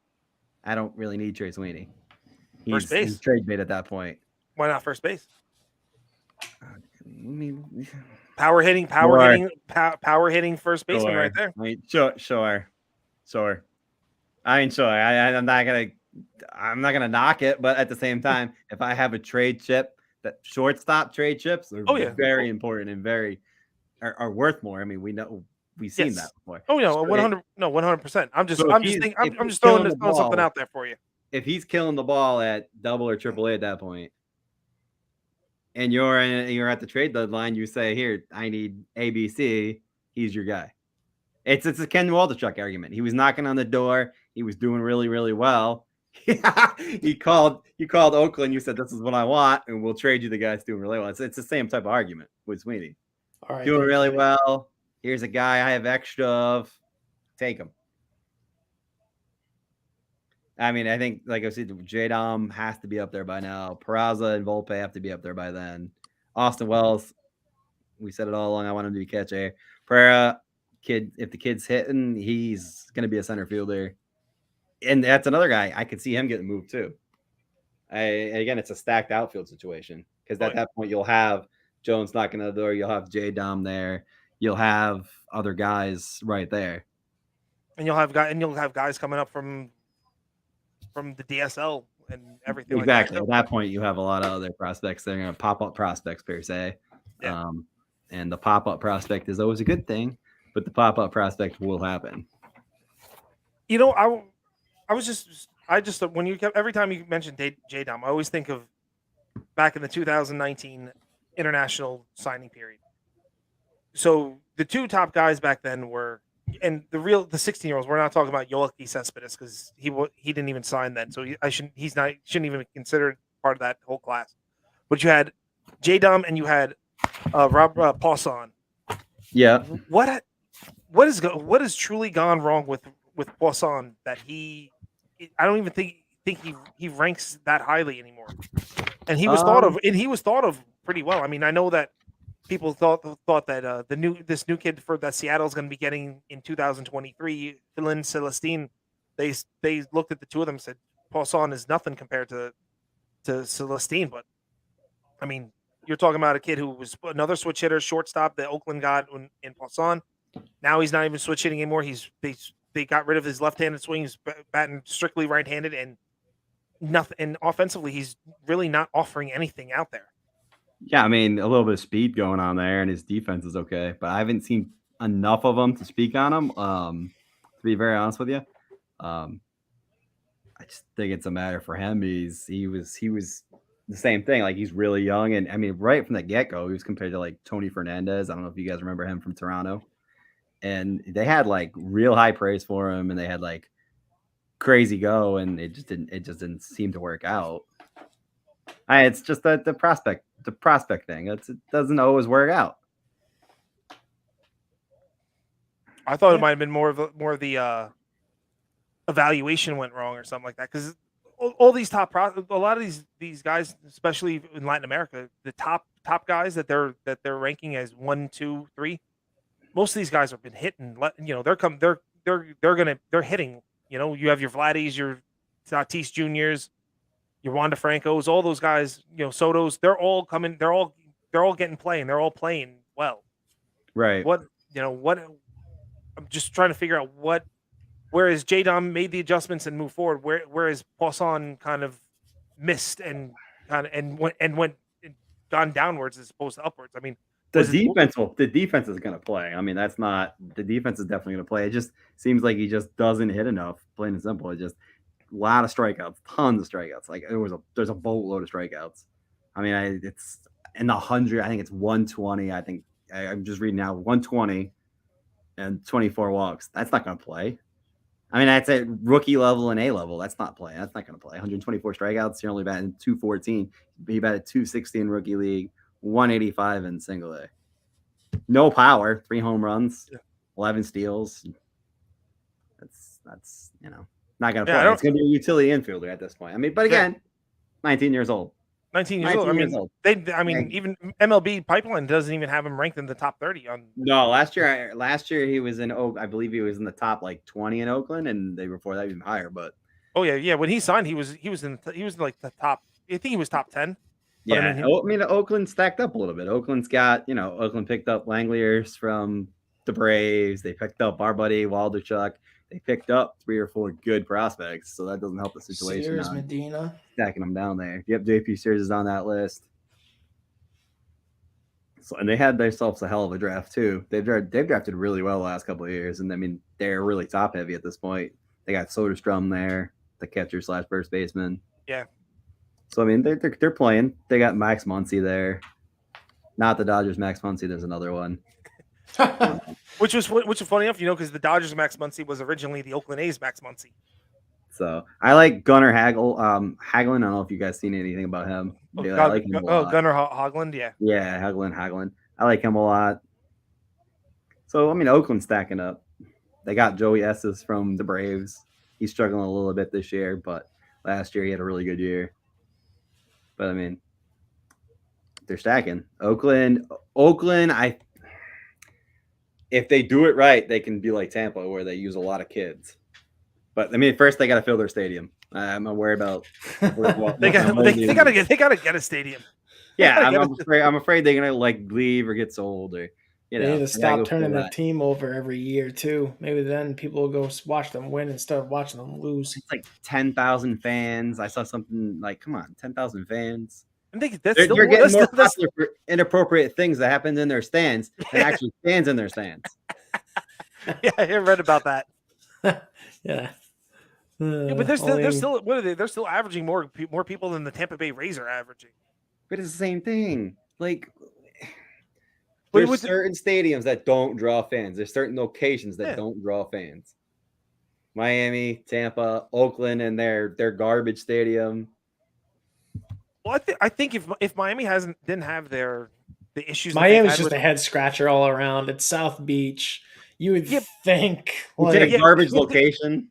I don't really need Trey Sweeney. First base. He's trade bait at that point. Why not first base? I mean, power hitting first baseman right there. I mean, sure. I mean, sure. I'm not gonna knock it, but at the same time, if I have a trade chip, that shortstop trade chips are very important and very are worth more. I mean, we've seen that before. Oh no, 100%. I'm just throwing something out there for you. If he's killing the ball at double or triple A at that point, and you're at the trade deadline, you say, "Here, I need ABC." He's your guy. It's a Ken Waldichuk argument. He was knocking on the door. He was doing really, really well. He called Oakland. You said, "This is what I want, and we'll trade you the guys doing really well." It's the same type of argument with Sweeney. All right, doing really well. Here's a guy I have extra of. Take him. I mean, I think, like I said, J-Dom has to be up there by now. Peraza and Volpe have to be up there by then. Austin Wells, we said it all along. I want him to be catcher. Pereira, if the kid's hitting, he's going to be a center fielder. And that's another guy. I could see him getting moved too. Again, it's a stacked outfield situation because at that point you'll have Jones knocking on the door. You'll have J-Dom there. You'll have other guys right there. And you'll have guys coming up from the DSL and everything. Exactly. Like that. At that point, you have a lot of other prospects that are going to pop up prospects per se. Yeah. And the pop up prospect is always a good thing, but the pop up prospect will happen. You know, every time you mention J-Dom, I always think of back in the 2019 international signing period. So the 2 top guys back then were. And the 16-year-olds, we're not talking about Yoelqui Cespedes because he didn't even sign then, so shouldn't even be considered part of that whole class. But you had J-Dom and you had Rob Poisson. Yeah. What has truly gone wrong with Poisson that I don't even think he ranks that highly anymore. And he was thought of pretty well. I mean, I know that people thought that this new kid that Seattle's going to be getting in 2023, Philin Celestine, they looked at the 2 of them and said Poisson is nothing compared to Celestine. But I mean, you're talking about a kid who was another switch hitter, shortstop that Oakland got in Poisson. Now he's not even switch hitting anymore. They got rid of his left-handed swing. He's batting strictly right-handed, and nothing. And offensively, he's really not offering anything out there. Yeah, I mean, a little bit of speed going on there, and his defense is okay. But I haven't seen enough of him to speak on him, to be very honest with you. I just think it's a matter for him. He was the same thing. Like he's really young, and I mean, right from the get go, he was compared to like Tony Fernandez. I don't know if you guys remember him from Toronto, and they had like real high praise for him, and they had like crazy go, and it just didn't seem to work out. It's just the prospect thing. It doesn't always work out. I thought it might have been more of the evaluation went wrong or something like that, because all these a lot of these guys, especially in Latin America, the top guys that they're ranking as 1, 2, 3, most of these guys have been hitting. You know, they're hitting. You know, you have your Vladdies, your Tatis Juniors, your Wander Francos, all those guys. You know, Soto's. They're all coming. They're all getting play, and they're all playing well. Right. What I'm just trying to figure out what. Whereas J-Dom made the adjustments and moved forward, whereas Poisson kind of missed and went gone downwards as opposed to upwards. I mean, the defense is going to play. I mean, the defense is definitely going to play. It just seems like he just doesn't hit enough, plain and simple. It just a lot of strikeouts, tons of strikeouts. Like there's a boatload of strikeouts. I mean, it's in the 100. I think it's 120. I think I'm just reading now 120 and 24 walks. That's not going to play. I mean, that's at rookie level and A level. That's not playing. That's not going to play. 124 strikeouts. You're only batting 214. He batted 260 in rookie league, 185 in single A. No power. 3 home runs, 11 steals. That's not going to play. It's going to be a utility infielder at this point. I mean, but again, 19 years old. 19 years old. I mean, even MLB Pipeline doesn't even have him ranked in the top 30. No, last year he was in I believe he was in the top like 20 in Oakland, and they before that even higher. But when he signed, he was like the top. I think he was top 10. Yeah, I mean Oakland stacked up a little bit. Oakland picked up Langliers from the Braves. They picked up our buddy Waldichuk. They picked up 3 or 4 good prospects, so that doesn't help the situation. Sears, Medina, stacking them down there. Yep, JP Sears is on that list. So, and they had themselves a hell of a draft too. They've drafted really well the last couple of years, and I mean they're really top heavy at this point. They got Soderstrom there, the catcher / first baseman. Yeah. So I mean they're playing. They got Max Muncy there. Not the Dodgers Max Muncy. There's another one. Which was funny enough, because the Dodgers Max Muncy was originally the Oakland A's Max Muncy. So I like Gunnar Hagelin. I don't know if you guys seen anything about him. I like him a lot. Gunnar Hagelin, yeah. Yeah, Hagelin. I like him a lot. So I mean, Oakland's stacking up. They got Joey Estes from the Braves. He's struggling a little bit this year, but last year he had a really good year. But I mean, they're stacking. Oakland. If they do it right, they can be like Tampa, where they use a lot of kids. But I mean, first they got to fill their stadium. I'm not worried about. They gotta get a stadium. Yeah, I'm afraid they're gonna like leave or get sold, or they need to stop turning their team over every year too. Maybe then people will go watch them win instead of watching them lose. It's like 10,000 fans. I saw something like, come on, 10,000 fans. I think they're getting more popular for inappropriate things that happen in their stands than actually fans in their stands. Yeah, I read about that. Yeah. But they're still what are they? They're still averaging more people than the Tampa Bay Rays are averaging. But it's the same thing. Like there's certain stadiums that don't draw fans. There's certain locations that don't draw fans. Miami, Tampa, Oakland, and their garbage stadium. Well, I think if Miami didn't have the issues, Miami's just a head scratcher all around. It's South Beach. You would think a garbage location.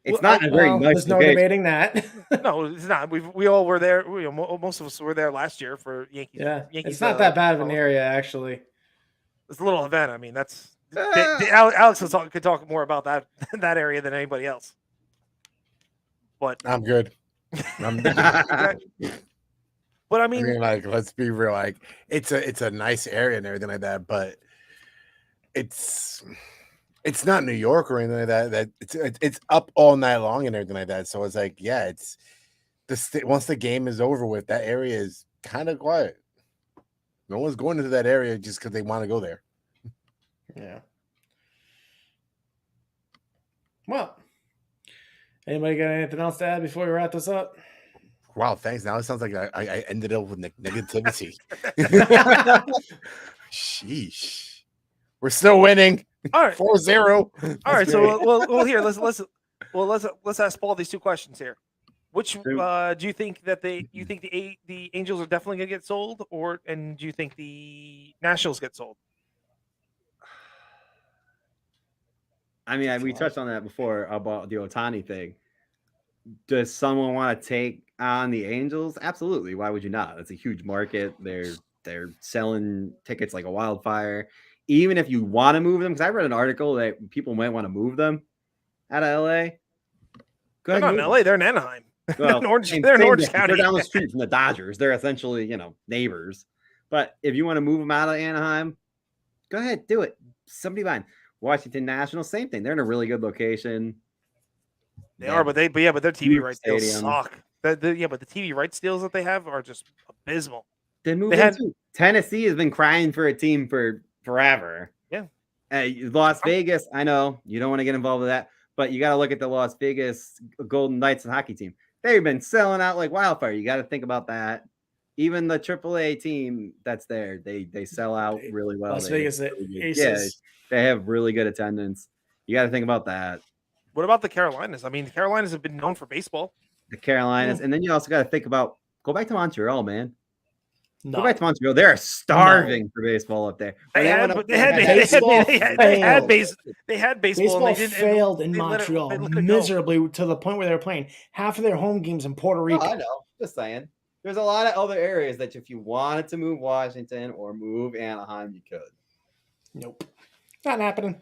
It's not a very nice. There's no debating that. No, it's not. We all were there. Most of us were there last year for Yankees. Yeah, Yankees, it's not that bad of an area actually. It's a little event. I mean, that's Alex could talk more about that area than anybody else. But I'm good. But I mean, like, let's be real. Like, it's a nice area and everything like that, but it's not New York or anything like that. That it's up all night long and everything like that. So it's like, yeah, it's once the game is over with, that area is kind of quiet. No one's going into that area just because they want to go there. Yeah. Well, Anybody got anything else to add before we wrap this up? Wow, thanks. Now it sounds like I ended up with negativity. Sheesh. We're still winning. All right. 4-0. All right. So well here let's ask Paul these two questions here. Which do you think that the Angels are definitely gonna get sold, and do you think the Nationals get sold? I mean, we touched on that before about the Ohtani thing. Does someone want to take on the Angels? Absolutely. Why would you not? It's a huge market. They're selling tickets like a wildfire. Even if you want to move them, because I read an article that people might want to move them out of LA. They're not in LA. They're in Anaheim. Well, they're in Orange County. They're down the street from the Dodgers. They're essentially, neighbors. But if you want to move them out of Anaheim, go ahead, do it. Somebody mind. Washington Nationals, same thing. They're in a really good location. They are, but their TV rights deals suck. But the TV rights deals that they have are just abysmal. They moved too. Tennessee has been crying for a team for forever. Yeah. Las Vegas, I know you don't want to get involved with that, but you got to look at the Las Vegas Golden Knights hockey team. They've been selling out like wildfire. You got to think about that. Even the AAA team that's there, they sell out really well. Las Vegas Aces. They have really good attendance. You got to think about that. What about the Carolinas? I mean, the Carolinas have been known for baseball. The Carolinas, and then you also got to think about go back to Montreal, man. No. Go back to Montreal. They're starving for baseball up there. They had baseball. Baseball failed in Montreal miserably to the point where they were playing half of their home games in Puerto Rico. I know. Just saying. There's a lot of other areas that if you wanted to move Washington or move Anaheim, you could. Nope. Not happening.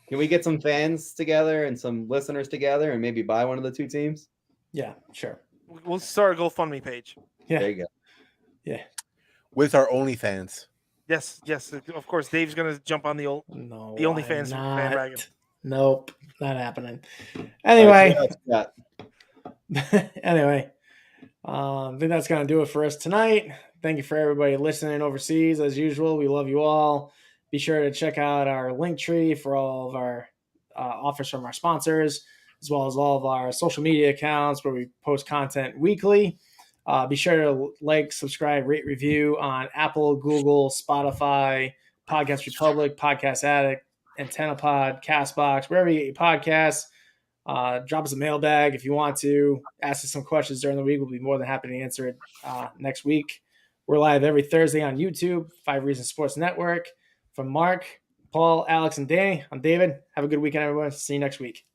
Can we get some fans together and some listeners together and maybe buy one of the two teams? Yeah, sure. We'll start a GoFundMe page. Yeah. There you go. Yeah. With our OnlyFans. Yes. Of course, Dave's gonna jump on the OnlyFans bandwagon. Nope, not happening. Anyway, anyway, I think that's gonna do it for us tonight. Thank you for everybody listening overseas. As usual, we love you all. Be sure to check out our link tree for all of our offers from our sponsors, as well as all of our social media accounts where we post content weekly. Be sure to like, subscribe, rate, review on Apple, Google, Spotify, Podcast Republic, Podcast Addict, Antenna Pod, Castbox, wherever you get your podcasts. Drop us a mailbag if you want to. Ask us some questions during the week. We'll be more than happy to answer it next week. We're live every Thursday on YouTube, 5 Reasons Sports Network. From Mark, Paul, Alex, and Danny, I'm David. Have a good weekend, everyone. See you next week.